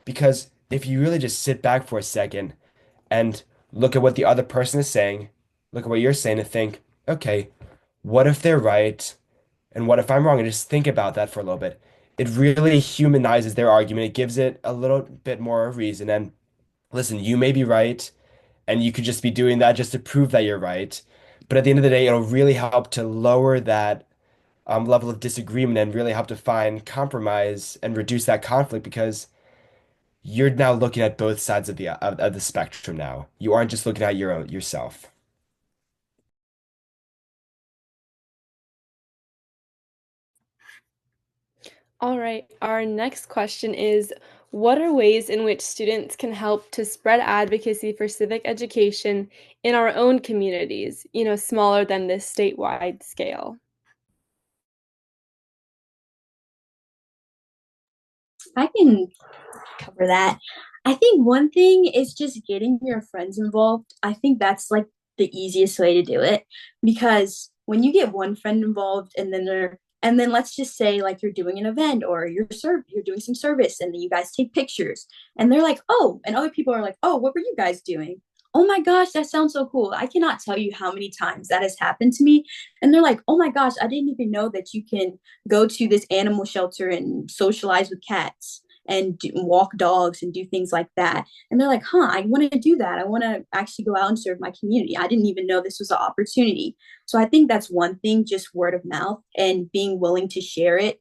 Because if you really just sit back for a second and look at what the other person is saying, look at what you're saying, and think, okay, what if they're right? And what if I'm wrong? And just think about that for a little bit. It really humanizes their argument. It gives it a little bit more reason. And listen, you may be right, and you could just be doing that just to prove that you're right. But at the end of the day, it'll really help to lower that level of disagreement and really help to find compromise and reduce that conflict because you're now looking at both sides of the spectrum now. You aren't just looking at your own yourself. All right, our next question is, what are ways in which students can help to spread advocacy for civic education in our own communities, smaller than this statewide scale? I can cover that. I think one thing is just getting your friends involved. I think that's like the easiest way to do it because when you get one friend involved and then let's just say like you're doing an event or you're doing some service and then you guys take pictures and they're like, "Oh," and other people are like, "Oh, what were you guys doing?" "Oh my gosh, that sounds so cool." I cannot tell you how many times that has happened to me. And they're like, "Oh my gosh, I didn't even know that you can go to this animal shelter and socialize with cats and walk dogs and do things like that." And they're like, "Huh, I want to do that. I want to actually go out and serve my community. I didn't even know this was an opportunity." So I think that's one thing, just word of mouth and being willing to share it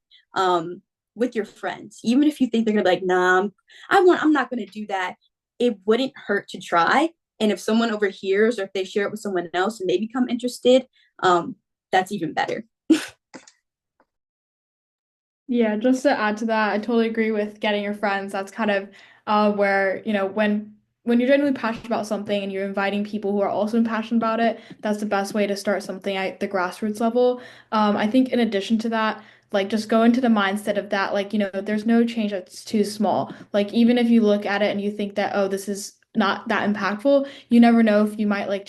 with your friends. Even if you think they're gonna be like, "Nah, I'm not gonna do that." It wouldn't hurt to try. And if someone overhears or if they share it with someone else and they become interested, that's even better. Yeah, just to add to that, I totally agree with getting your friends. That's kind of where, when you're genuinely passionate about something and you're inviting people who are also passionate about it, that's the best way to start something at the grassroots level. I think in addition to that, like just go into the mindset of that, like, there's no change that's too small. Like even if you look at it and you think that, oh, this is not that impactful, you never know if you might like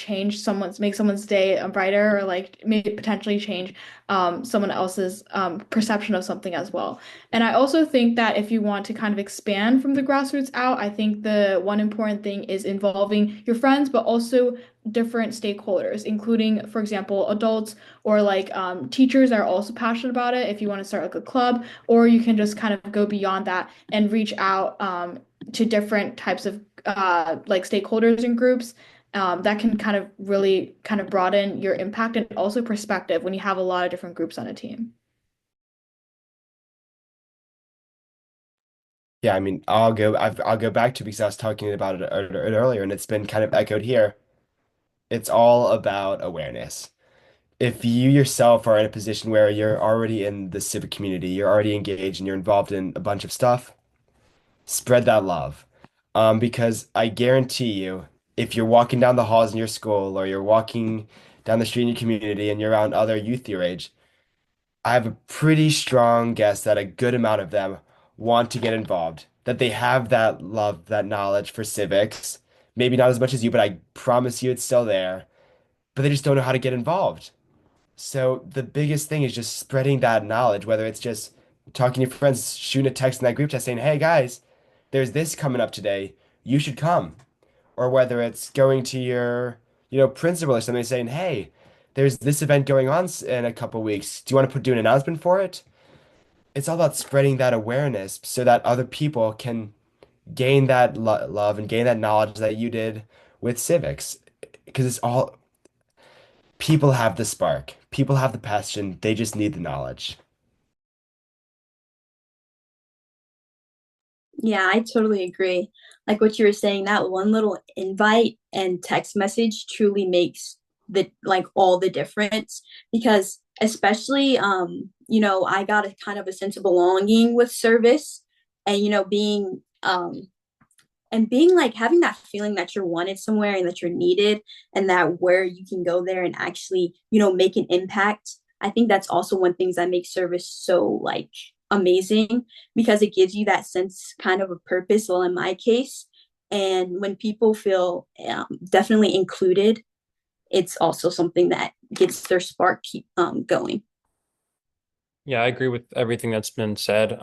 make someone's day brighter or like maybe potentially change someone else's perception of something as well. And I also think that if you want to kind of expand from the grassroots out, I think the one important thing is involving your friends, but also different stakeholders, including, for example, adults or like teachers that are also passionate about it. If you want to start like a club, or you can just kind of go beyond that and reach out to different types of like stakeholders and groups that can kind of really kind of broaden your impact and also perspective when you have a lot of different groups on a team. Yeah, I mean, I'll go back to because I was talking about it earlier, and it's been kind of echoed here. It's all about awareness. If you yourself are in a position where you're already in the civic community, you're already engaged and you're involved in a bunch of stuff, spread that love. Because I guarantee you, if you're walking down the halls in your school or you're walking down the street in your community and you're around other youth your age, I have a pretty strong guess that a good amount of them want to get involved, that they have that love, that knowledge for civics. Maybe not as much as you, but I promise you it's still there. But they just don't know how to get involved. So the biggest thing is just spreading that knowledge, whether it's just talking to your friends, shooting a text in that group chat saying, "Hey guys, there's this coming up today. You should come." Or whether it's going to your, principal or something saying, "Hey, there's this event going on in a couple weeks. Do you want to do an announcement for it?" It's all about spreading that awareness so that other people can gain that love and gain that knowledge that you did with civics. Because it's all people have the spark, people have the passion, they just need the knowledge. Yeah, I totally agree. Like what you were saying, that one little invite and text message truly makes the like all the difference because especially I got a kind of a sense of belonging with service and being and being like having that feeling that you're wanted somewhere and that you're needed and that where you can go there and actually, make an impact. I think that's also one things that makes service so like amazing because it gives you that sense kind of a purpose. Well, in my case, and when people feel definitely included, it's also something that gets their spark keep going. Yeah, I agree with everything that's been said.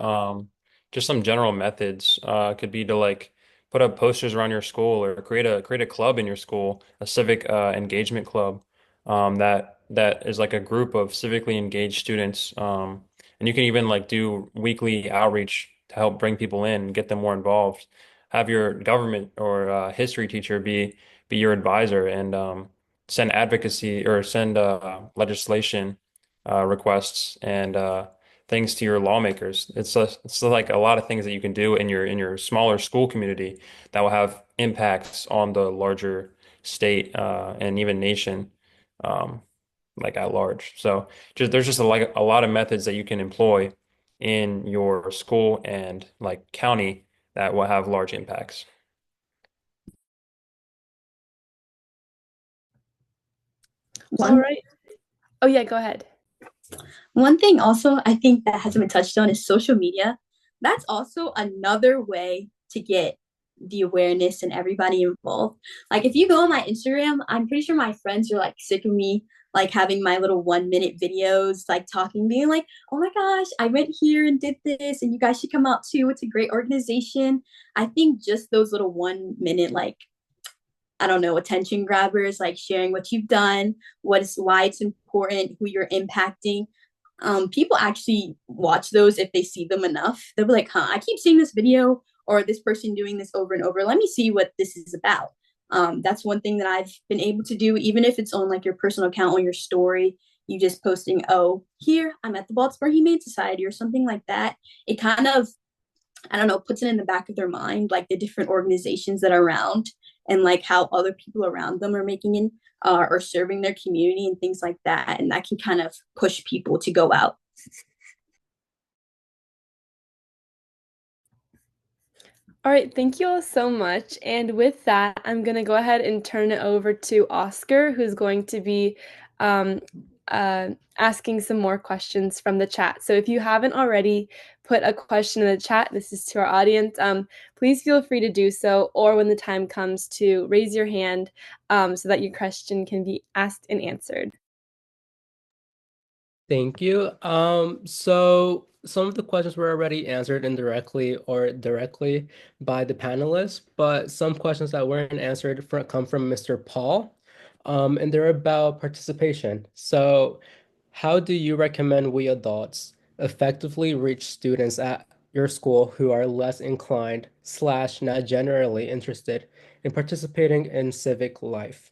Just some general methods could be to like put up posters around your school or create a club in your school, a civic engagement club that is like a group of civically engaged students. And you can even like do weekly outreach to help bring people in and get them more involved. Have your government or history teacher be your advisor and send advocacy or send legislation requests and things to your lawmakers. It's like a lot of things that you can do in your smaller school community that will have impacts on the larger state and even nation, um, like at large. So just there's just like a lot of methods that you can employ in your school and like county that will have large impacts. All One right. Oh yeah, go ahead. One thing also I think that hasn't been touched on is social media. That's also another way to get the awareness and everybody involved. Like if you go on my Instagram, I'm pretty sure my friends are like sick of me like having my little 1 minute videos, like talking, being like, oh my gosh, I went here and did this, and you guys should come out too. It's a great organization. I think just those little 1 minute like I don't know, attention grabbers, like sharing what you've done, why it's important, who you're impacting. People actually watch those if they see them enough. They'll be like, huh, I keep seeing this video or this person doing this over and over. Let me see what this is about. That's one thing that I've been able to do, even if it's on like your personal account on your story, you just posting, oh, here, I'm at the Baltimore Humane Society or something like that. It kind of I don't know, puts it in the back of their mind, like the different organizations that are around and like how other people around them are making in or serving their community and things like that. And that can kind of push people to go out. All right, thank you all so much. And with that, I'm going to go ahead and turn it over to Oscar, who's going to be um, asking some more questions from the chat. So if you haven't already put a question in the chat, this is to our audience, please feel free to do so, or when the time comes to raise your hand so that your question can be asked and answered. Thank you. So some of the questions were already answered indirectly or directly by the panelists, but some questions that weren't answered come from Mr. Paul, and they're about participation. So how do you recommend we adults effectively reach students at your school who are less inclined slash not generally interested in participating in civic life?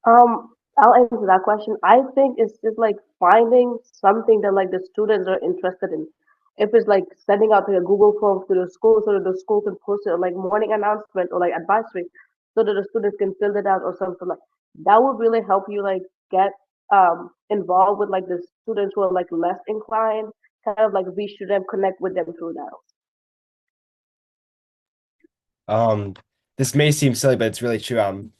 I'll answer that question. I think it's just like finding something that like the students are interested in. If it's like sending out like a Google form to the school so that the school can post it like morning announcement or like advisory so that the students can fill it out or something like that would really help you like get involved with like the students who are like less inclined, kind of like reach to them, connect with them through that. Um, this may seem silly, but it's really true.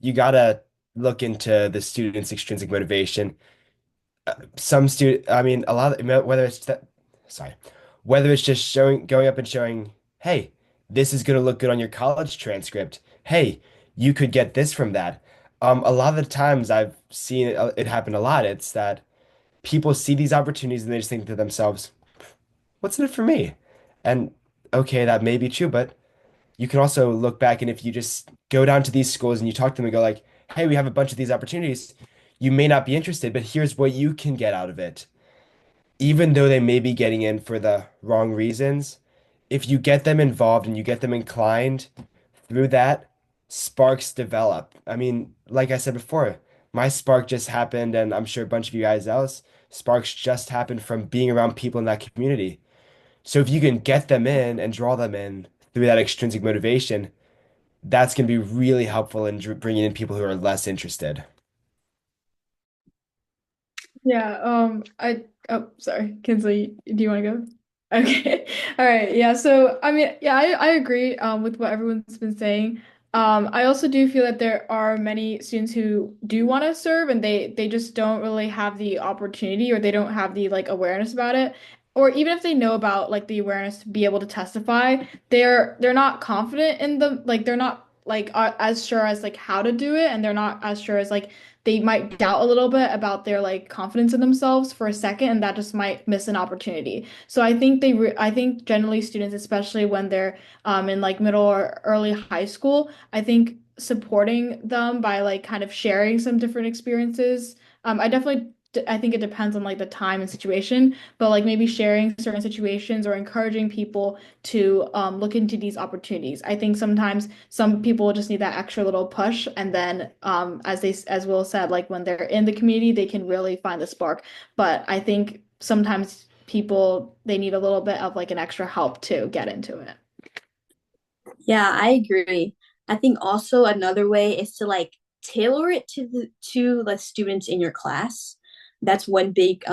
You gotta look into the student's extrinsic motivation. Some student, I mean, a lot of whether it's that, sorry, whether it's just going up and showing, hey, this is gonna look good on your college transcript. Hey, you could get this from that. A lot of the times I've seen it happen a lot. It's that people see these opportunities and they just think to themselves, what's in it for me? And okay, that may be true, but you can also look back and if you just go down to these schools and you talk to them and go like, hey, we have a bunch of these opportunities. You may not be interested, but here's what you can get out of it. Even though they may be getting in for the wrong reasons, if you get them involved and you get them inclined through that, sparks develop. I mean, like I said before, my spark just happened, and I'm sure a bunch of you guys else, sparks just happened from being around people in that community. So if you can get them in and draw them in through that extrinsic motivation, that's going to be really helpful in bringing in people who are less interested. Yeah, I oh sorry, Kinsley, do you want to go? Okay. All right. Yeah. So, I mean, yeah, I agree with what everyone's been saying. I also do feel that there are many students who do want to serve and they just don't really have the opportunity or they don't have the like awareness about it. Or even if they know about like the awareness to be able to testify, they're not confident in the like they're not like as sure as like how to do it and they're not as sure as like they might doubt a little bit about their like confidence in themselves for a second and that just might miss an opportunity. So I think generally students, especially when they're in like middle or early high school, I think supporting them by like kind of sharing some different experiences. I think it depends on like the time and situation, but like maybe sharing certain situations or encouraging people to look into these opportunities. I think sometimes some people just need that extra little push, and then as Will said, like when they're in the community, they can really find the spark. But I think sometimes people they need a little bit of like an extra help to get into it. Yeah, I agree. I think also another way is to like tailor it to the students in your class. That's one big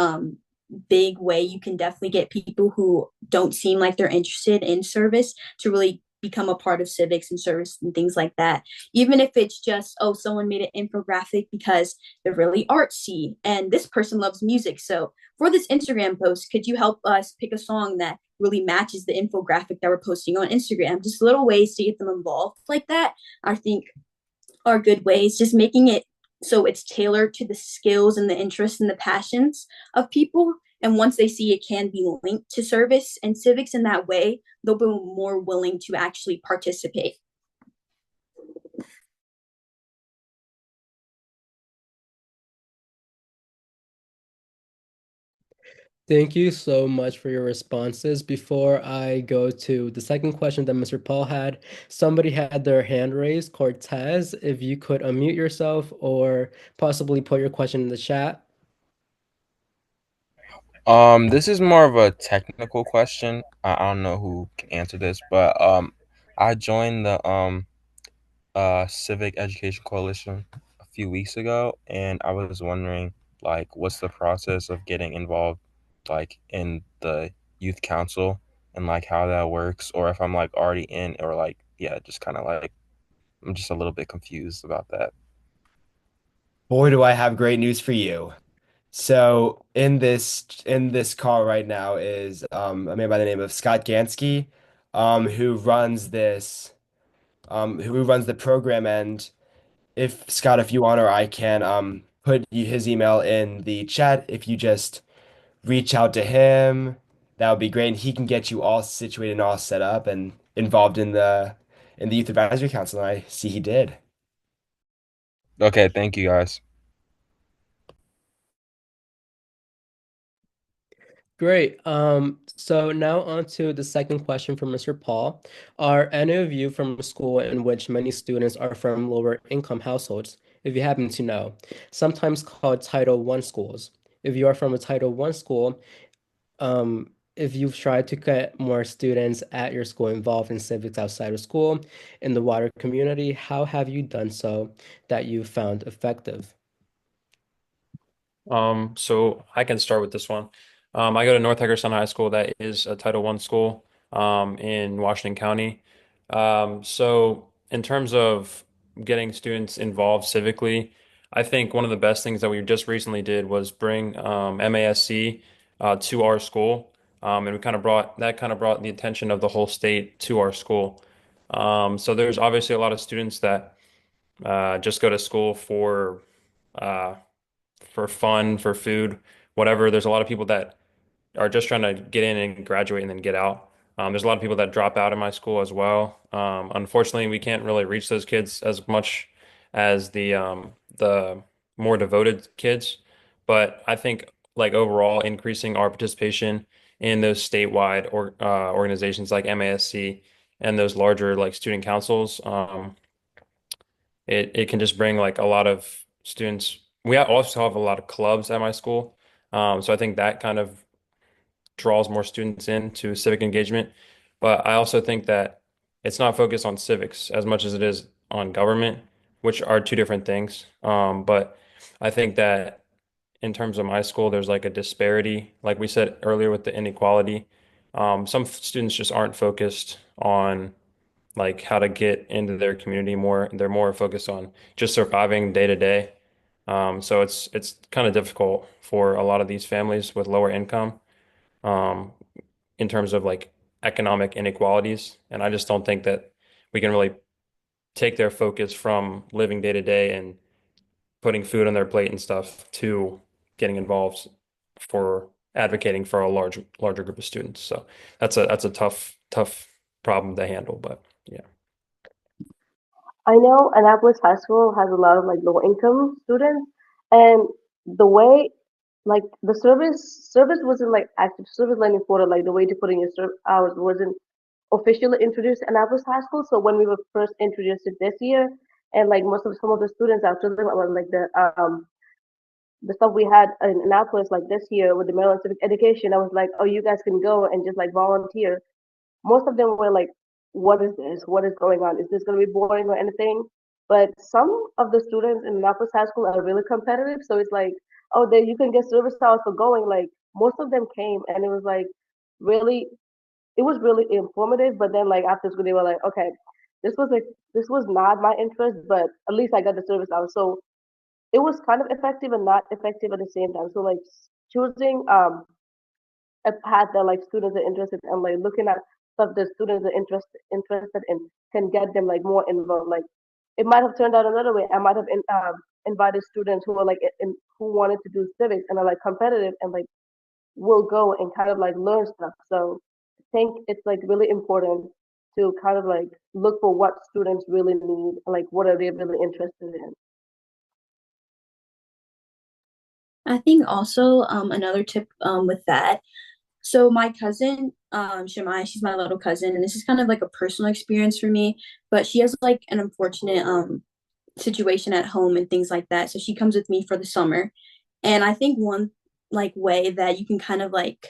way you can definitely get people who don't seem like they're interested in service to really become a part of civics and service and things like that. Even if it's just, oh, someone made an infographic because they're really artsy and this person loves music. So for this Instagram post, could you help us pick a song that really matches the infographic that we're posting on Instagram? Just little ways to get them involved like that, I think are good ways. Just making it so it's tailored to the skills and the interests and the passions of people. And once they see it can be linked to service and civics in that way, they'll be more willing to actually participate. Thank you so much for your responses. Before I go to the second question that Mr. Paul had, somebody had their hand raised. Cortez, if you could unmute yourself or possibly put your question in the chat. This is more of a technical question. I don't know who can answer this, but I joined the Civic Education Coalition a few weeks ago, and I was wondering, like, what's the process of getting involved, like, in the youth council, and like how that works, or if I'm like already in, or like, yeah, just kind of like I'm just a little bit confused about that. Boy, do I have great news for you. So in this call right now is a man by the name of Scott Gansky, who runs the program. And if Scott, if you want, or I can put his email in the chat. If you just reach out to him, that would be great, and he can get you all situated and all set up and involved in the youth advisory council. And I see he did. Okay, thank you guys. Great. So now on to the second question from Mr. Paul. Are any of you from a school in which many students are from lower income households, if you happen to know, sometimes called Title I schools? If you are from a Title I school, if you've tried to get more students at your school involved in civics outside of school, in the wider community, how have you done so that you found effective? So I can start with this one. I go to North Hagerstown High School. That is a Title I school in Washington County. So in terms of getting students involved civically, I think one of the best things that we just recently did was bring MASC to our school, and we kind of brought the attention of the whole state to our school. So there's obviously a lot of students that just go to school uh, for fun, for food, whatever. There's a lot of people that are just trying to get in and graduate and then get out. There's a lot of people that drop out of my school as well. Unfortunately, we can't really reach those kids as much as the more devoted kids. But I think like overall, increasing our participation in those statewide organizations like MASC and those larger like student councils, it can just bring like a lot of students. We also have a lot of clubs at my school. So I think that kind of draws more students into civic engagement. But I also think that it's not focused on civics as much as it is on government, which are two different things. But I think that in terms of my school, there's like a disparity, like we said earlier with the inequality. Some students just aren't focused on like how to get into their community more. They're more focused on just surviving day to day. So it's kind of difficult for a lot of these families with lower income, um, in terms of like economic inequalities. And I just don't think that we can really take their focus from living day to day and putting food on their plate and stuff to getting involved for advocating for a larger group of students. So that's a tough problem to handle, but yeah. I know Annapolis High School has a lot of like low income students, and the way like the service wasn't like active service learning portal, like the way to put in your hours wasn't officially introduced at Annapolis High School. So when we were first introduced it this year, and like most of some of the students after them were like the stuff we had in Annapolis like this year with the Maryland Civic Education, I was like, oh, you guys can go and just like volunteer. Most of them were like, what is this? What is going on? Is this going to be boring or anything? But some of the students in Annapolis High School are really competitive. So it's like, oh, then you can get service hours for going. Like most of them came and it was like really, it was really informative. But then like after school, they were like, okay, this was not my interest, but at least I got the service hours. So it was kind of effective and not effective at the same time. So like choosing a path that like students are interested in, like looking at stuff that students are interested in can get them like more involved. Like it might have turned out another way. I might have invited students who are like who wanted to do civics and are like competitive and like will go and kind of like learn stuff. So I think it's like really important to kind of like look for what students really need, like what are they really interested in. I think also another tip with that. So my cousin, Shemai, she's my little cousin, and this is kind of like a personal experience for me, but she has like an unfortunate situation at home and things like that. So she comes with me for the summer. And I think one like way that you can kind of like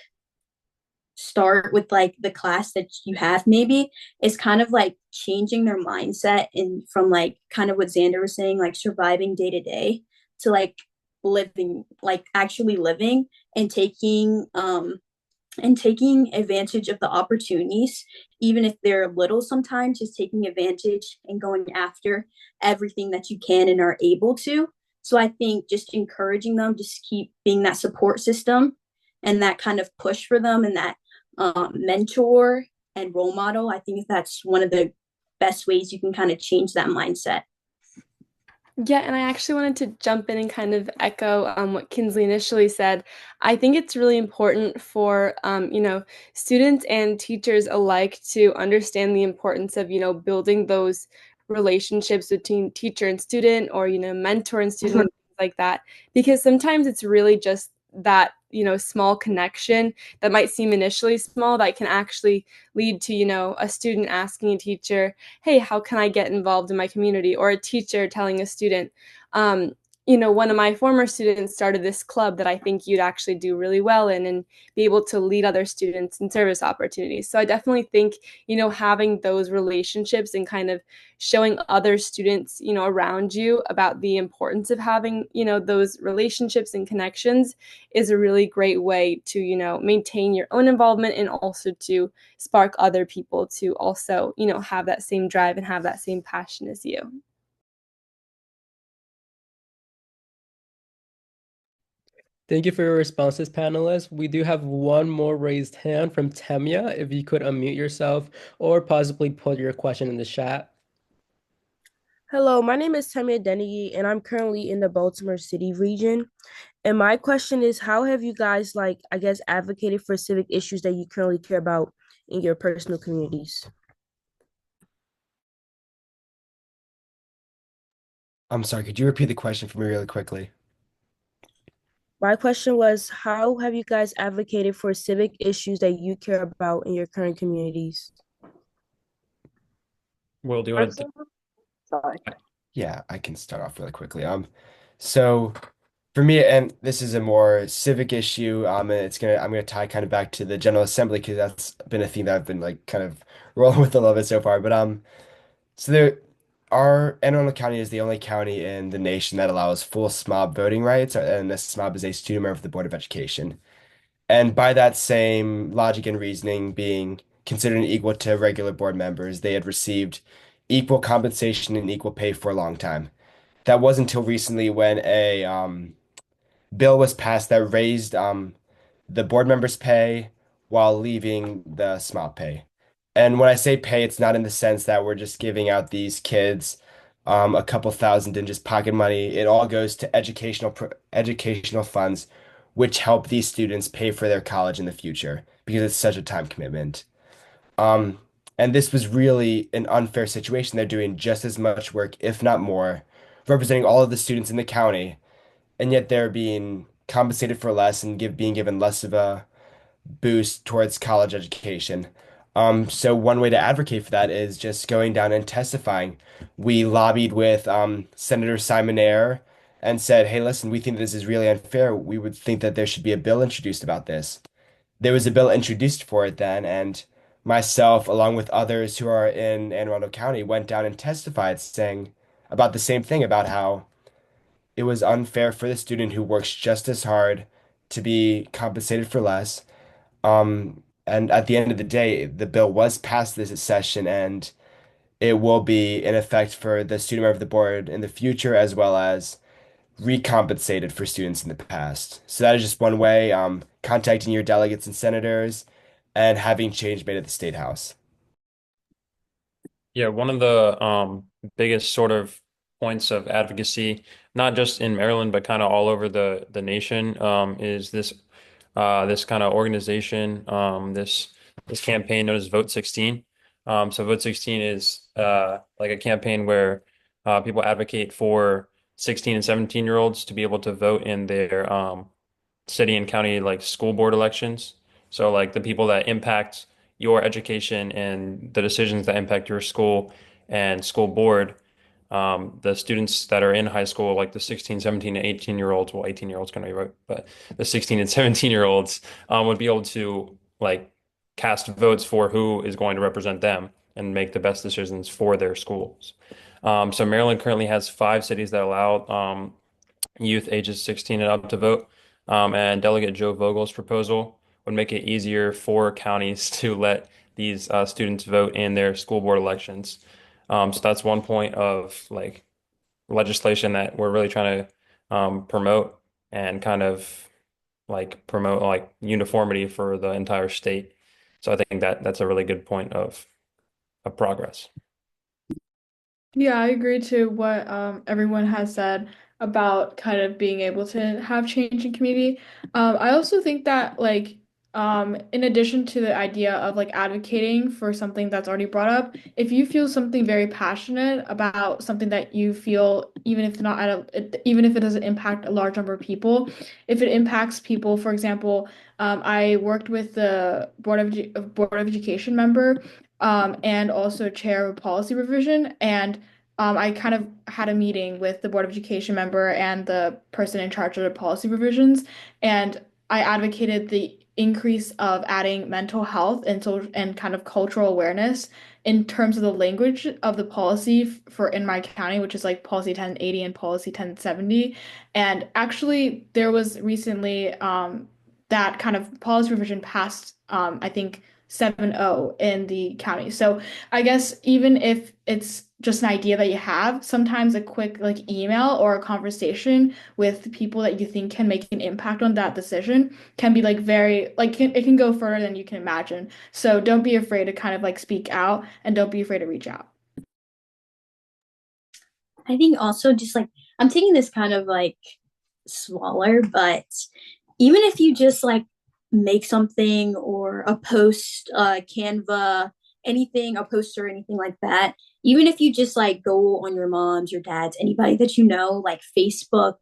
start with like the class that you have maybe is kind of like changing their mindset and from like kind of what Xander was saying, like surviving day to day to like living, like actually living and taking advantage of the opportunities, even if they're little sometimes, just taking advantage and going after everything that you can and are able to. So I think just encouraging them, just keep being that support system and that kind of push for them and that mentor and role model. I think that's one of the best ways you can kind of change that mindset. Yeah, and I actually wanted to jump in and kind of echo what Kinsley initially said. I think it's really important for students and teachers alike to understand the importance of building those relationships between teacher and student, or mentor and student, and things like that. Because sometimes it's really just that small connection that might seem initially small that can actually lead to a student asking a teacher, hey, how can I get involved in my community? Or a teacher telling a student, um, one of my former students started this club that I think you'd actually do really well in, and be able to lead other students in service opportunities. So I definitely think, having those relationships and kind of showing other students, around you about the importance of having, those relationships and connections is a really great way to, maintain your own involvement, and also to spark other people to also, have that same drive and have that same passion as you. Thank you for your responses, panelists. We do have one more raised hand from Temia. If you could unmute yourself or possibly put your question in the chat. Hello, my name is Tamia Dennehy, and I'm currently in the Baltimore City region. And my question is, how have you guys, like, I guess, advocated for civic issues that you currently care about in your personal communities? I'm sorry, could you repeat the question for me really quickly? My question was, how have you guys advocated for civic issues that you care about in your current communities? Will, do you want to? Sorry. Yeah, I can start off really quickly. So for me, and this is a more civic issue, and I'm gonna tie kind of back to the General Assembly because that's been a theme that I've been like kind of rolling with a little bit so far. But so there, our Anne Arundel County is the only county in the nation that allows full SMOB voting rights, and a SMOB is a student member of the Board of Education. And by that same logic and reasoning being considered equal to regular board members, they had received equal compensation and equal pay for a long time. That wasn't until recently when a bill was passed that raised the board members' pay while leaving the small pay. And when I say pay, it's not in the sense that we're just giving out these kids a couple thousand in just pocket money. It all goes to educational funds, which help these students pay for their college in the future because it's such a time commitment. Um, and this was really an unfair situation. They're doing just as much work, if not more, representing all of the students in the county, and yet they're being compensated for less and being given less of a boost towards college education. So one way to advocate for that is just going down and testifying. We lobbied with Senator Simon Ayer and said, "Hey, listen, we think this is really unfair. We would think that there should be a bill introduced about this." There was a bill introduced for it then, and myself, along with others who are in Anne Arundel County, went down and testified, saying about the same thing about how it was unfair for the student who works just as hard to be compensated for less. And at the end of the day, the bill was passed this session, and it will be in effect for the student member of the board in the future, as well as recompensated for students in the past. So that is just one way, contacting your delegates and senators and having change made at the State House. Yeah, one of the biggest sort of points of advocacy, not just in Maryland, but kind of all over the nation, is this kind of organization, this campaign known as Vote 16. So Vote 16 is like a campaign where people advocate for 16 and 17-year-olds to be able to vote in their city and county like school board elections. So like the people that impact your education and the decisions that impact your school and school board, the students that are in high school, like the 16, 17, and 18-year-olds, well, 18-year-olds can already vote, but the 16 and 17-year-olds would be able to like cast votes for who is going to represent them and make the best decisions for their schools. So Maryland currently has 5 cities that allow youth ages 16 and up to vote. And Delegate Joe Vogel's proposal would make it easier for counties to let these students vote in their school board elections. So that's one point of like legislation that we're really trying to promote and kind of like promote like uniformity for the entire state. So I think that that's a really good point of progress. Yeah, I agree to what everyone has said about kind of being able to have change in community. I also think that in addition to the idea of like advocating for something that's already brought up, if you feel something very passionate about something that you feel, even if it's not even if it doesn't impact a large number of people, if it impacts people, for example, I worked with the Board of Education member and also chair of policy revision. And I kind of had a meeting with the Board of Education member and the person in charge of the policy revisions, and I advocated the increase of adding mental health and so and kind of cultural awareness in terms of the language of the policy for in my county, which is like policy 1080 and policy 1070. And actually, there was recently that kind of policy revision passed, I think 7-0 in the county. So I guess even if it's just an idea that you have, sometimes a quick like email or a conversation with people that you think can make an impact on that decision can be like very like it can go further than you can imagine. So don't be afraid to kind of like speak out and don't be afraid to reach out. I think also just like I'm taking this kind of like smaller, but even if you just like make something or a post, Canva, anything, a poster, anything like that, even if you just like go on your mom's, your dad's, anybody that you know, like Facebook,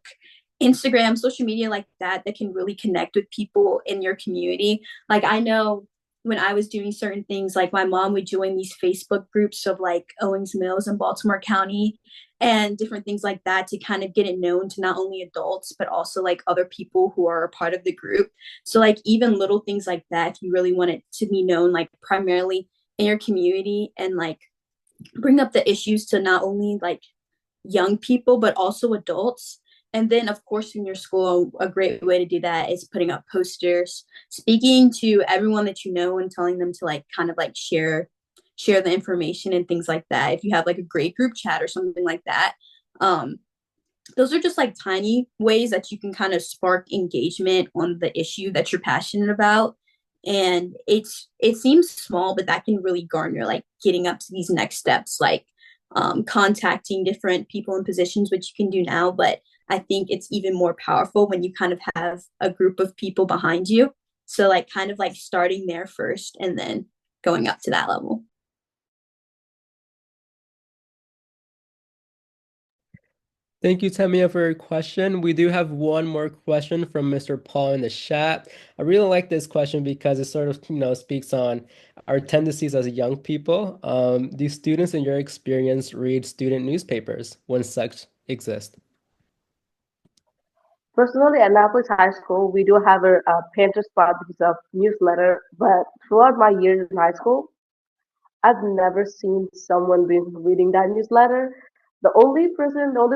Instagram, social media like that can really connect with people in your community. Like I know when I was doing certain things, like my mom would join these Facebook groups of like Owings Mills and Baltimore County and different things like that to kind of get it known to not only adults but also like other people who are a part of the group. So like even little things like that, if you really want it to be known like primarily in your community and like bring up the issues to not only like young people but also adults, And then, of course, in your school, a great way to do that is putting up posters, speaking to everyone that you know, and telling them to like kind of like share the information and things like that. If you have like a great group chat or something like that, um, those are just like tiny ways that you can kind of spark engagement on the issue that you're passionate about. And it seems small, but that can really garner like getting up to these next steps, like contacting different people in positions, which you can do now. But I think it's even more powerful when you kind of have a group of people behind you. So like kind of like starting there first and then going up to that level. Thank you, Tamia, for your question. We do have one more question from Mr. Paul in the chat. I really like this question because it sort of, speaks on our tendencies as young people. Do students in your experience read student newspapers when such exist? Personally, at Annapolis High School, we do have a Panther spot because of newsletter. But throughout my years in high school, I've never seen someone reading that newsletter. The only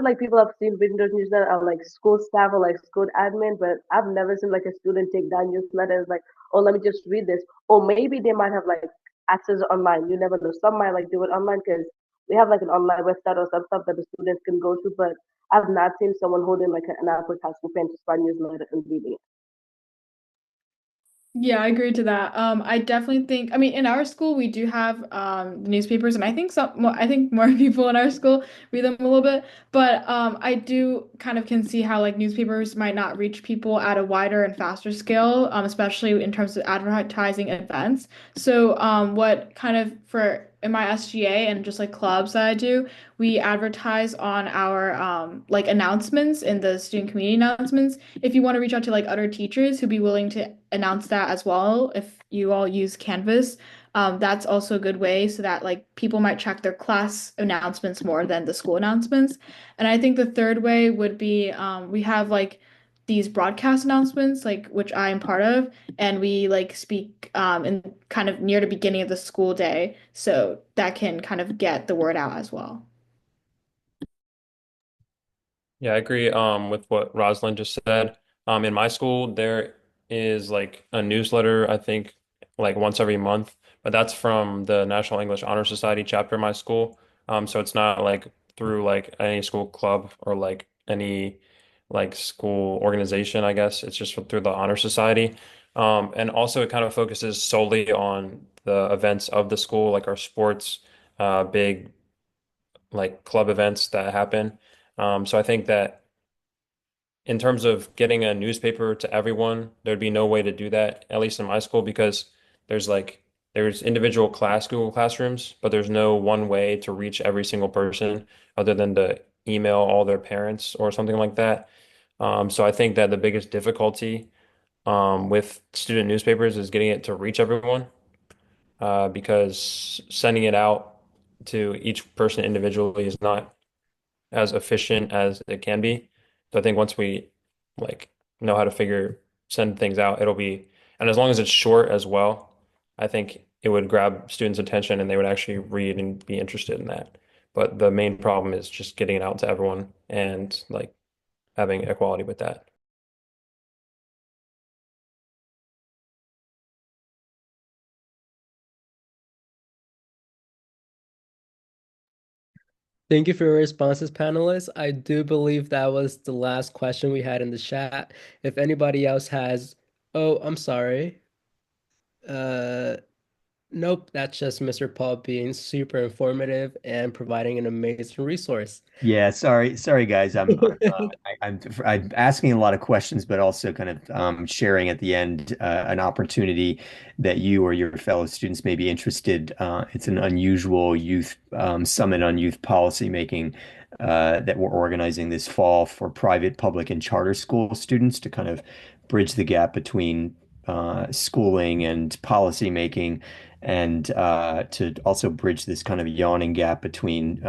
like people I've seen reading those newsletter are like school staff or like school admin, but I've never seen like a student take that newsletter and like, oh, let me just read this. Or maybe they might have like access online. You never know. Some might like do it online because we have like an online website or some stuff that the students can go to. But I've not seen someone holding like an Annapolis High School Panther Spot newsletter and reading it. Yeah, I agree to that. I definitely think, I mean, in our school, we do have newspapers, and I think I think more people in our school read them a little bit. But I do kind of can see how like newspapers might not reach people at a wider and faster scale, especially in terms of advertising events. So, what kind of for in my SGA and just like clubs that I do, we advertise on our like announcements in the student community announcements if you want to reach out to like other teachers who'd be willing to announce that as well, if you all use Canvas, that's also a good way so that like people might check their class announcements more than the school announcements. And I think the third way would be we have like these broadcast announcements, like which I am part of, and we like speak in kind of near the beginning of the school day, so that can kind of get the word out as well. Yeah, I agree with what Rosalind just said. In my school, there is like a newsletter, I think like once every month, but that's from the National English Honor Society chapter of my school. So it's not like through like any school club or like any like school organization, I guess. It's just through the Honor Society. And also it kind of focuses solely on the events of the school, like our sports, big like club events that happen. So I think that in terms of getting a newspaper to everyone, there'd be no way to do that, at least in my school, because there's like there's individual Google Classrooms, but there's no one way to reach every single person other than to email all their parents or something like that. So I think that the biggest difficulty with student newspapers is getting it to reach everyone, because sending it out to each person individually is not as efficient as it can be. So I think once we like know how to send things out, it'll be, and as long as it's short as well, I think it would grab students' attention and they would actually read and be interested in that. But the main problem is just getting it out to everyone and like having equality with that. Thank you for your responses, panelists. I do believe that was the last question we had in the chat. If anybody else has, oh, I'm sorry. Uh, nope, that's just Mr. Paul being super informative and providing an amazing resource. Yeah, sorry guys. I'm asking a lot of questions, but also kind of sharing at the end an opportunity that you or your fellow students may be interested. It's an unusual youth summit on youth policy making that we're organizing this fall for private, public, and charter school students to kind of bridge the gap between schooling and policy making, and to also bridge this kind of yawning gap between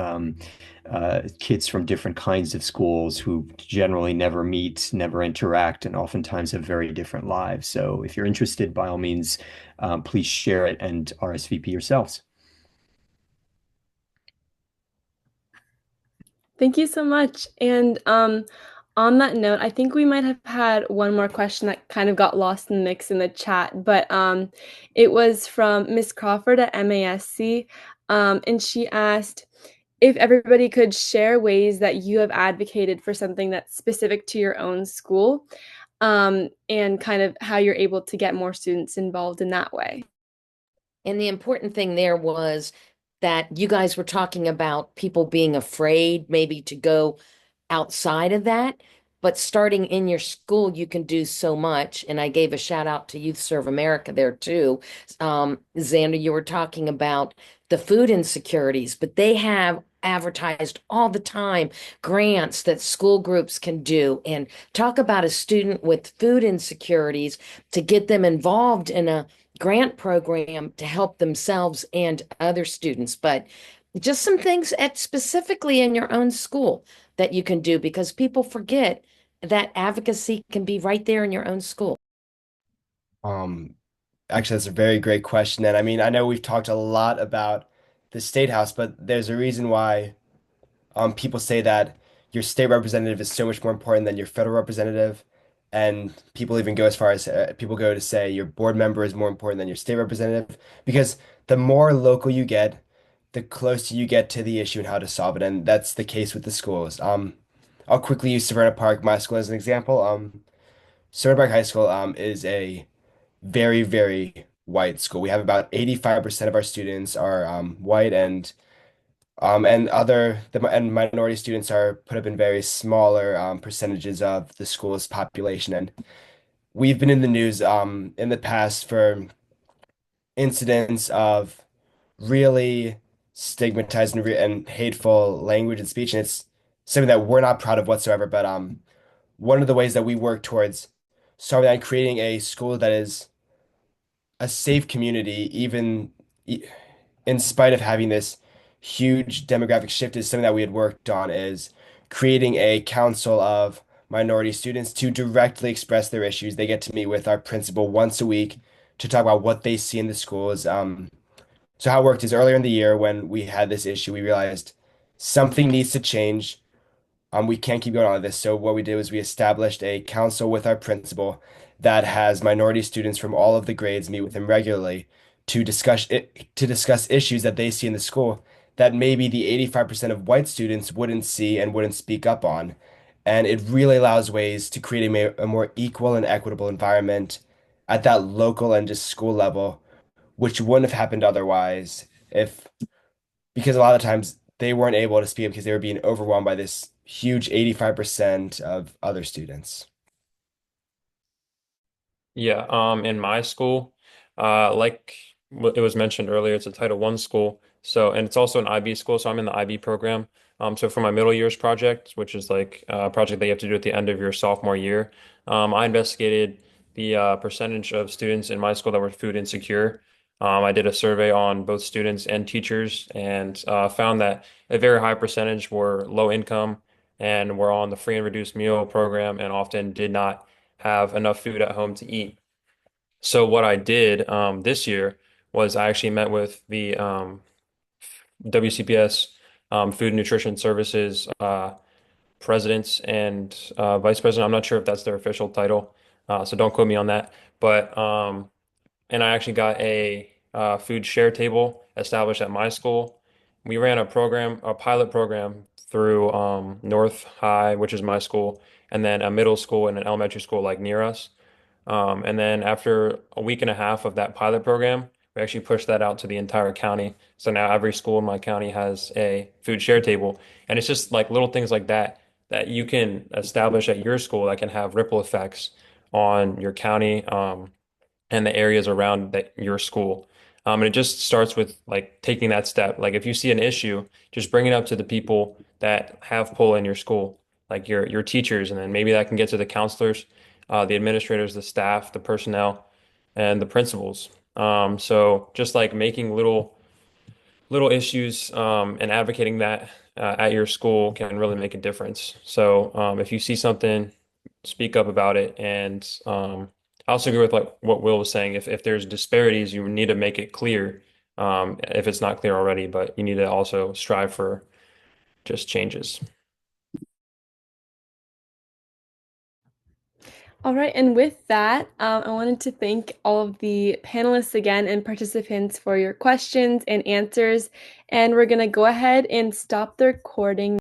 kids from different kinds of schools who generally never meet, never interact, and oftentimes have very different lives. So if you're interested, by all means, please share it and RSVP yourselves. Thank you so much. And on that note, I think we might have had one more question that kind of got lost in the mix in the chat, but it was from Miss Crawford at MASC, and she asked if everybody could share ways that you have advocated for something that's specific to your own school, and kind of how you're able to get more students involved in that way. And the important thing there was that you guys were talking about people being afraid maybe to go outside of that. But starting in your school, you can do so much. And I gave a shout out to Youth Serve America there too. Xander, you were talking about the food insecurities, but they have advertised all the time grants that school groups can do and talk about a student with food insecurities to get them involved in a grant program to help themselves and other students. But just some things at specifically in your own school that you can do because people forget that advocacy can be right there in your own school. Um, Actually, that's a very great question. And I mean, I know we've talked a lot about the state house, but there's a reason why people say that your state representative is so much more important than your federal representative. And people even go as far as people go to say your board member is more important than your state representative because the more local you get, the closer you get to the issue and how to solve it. And that's the case with the schools. I'll quickly use Severna Park, my school, as an example. Severna Park High School is a very, very white school. We have about 85% of our students are white, and and minority students are put up in very smaller percentages of the school's population. And we've been in the news in the past for incidents of really stigmatized and hateful language and speech, and it's something that we're not proud of whatsoever. But one of the ways that we work towards solving that and creating a school that is a safe community, in spite of having this huge demographic shift, is something that we had worked on is creating a council of minority students to directly express their issues. They get to meet with our principal once a week to talk about what they see in the schools. So how it worked is earlier in the year when we had this issue, we realized something needs to change. We can't keep going on with this. So what we did was we established a council with our principal that has minority students from all of the grades meet with him regularly to discuss issues that they see in the school that maybe the 85% of white students wouldn't see and wouldn't speak up on. And it really allows ways to create a more equal and equitable environment at that local and just school level, which wouldn't have happened otherwise if because a lot of times they weren't able to speak up because they were being overwhelmed by this huge 85% of other students. Yeah, in my school, like it was mentioned earlier, it's a Title I school. So, and it's also an IB school, so I'm in the IB program. So for my middle years project, which is like a project that you have to do at the end of your sophomore year, I investigated the percentage of students in my school that were food insecure. I did a survey on both students and teachers and found that a very high percentage were low income and were on the free and reduced meal program and often did not have enough food at home to eat. So what I did this year was I actually met with the WCPS Food and Nutrition Services presidents and vice president. I'm not sure if that's their official title, so don't quote me on that. But and I actually got a food share table established at my school. We ran a pilot program through North High, which is my school, and then a middle school and an elementary school like near us. And then after a week and a half of that pilot program, we actually pushed that out to the entire county. So now every school in my county has a food share table. And it's just like little things like that that you can establish at your school that can have ripple effects on your county, and the areas around your school. And it just starts with like taking that step. Like if you see an issue, just bring it up to the people that have pull in your school, like your teachers, and then maybe that can get to the counselors, the administrators, the staff, the personnel, and the principals. So just like making little issues and advocating that at your school can really make a difference. So if you see something, speak up about it. And I also agree with like what Will was saying. If there's disparities, you need to make it clear if it's not clear already, but you need to also strive for just changes. All right, and with that, I wanted to thank all of the panelists again and participants for your questions and answers. And we're going to go ahead and stop the recording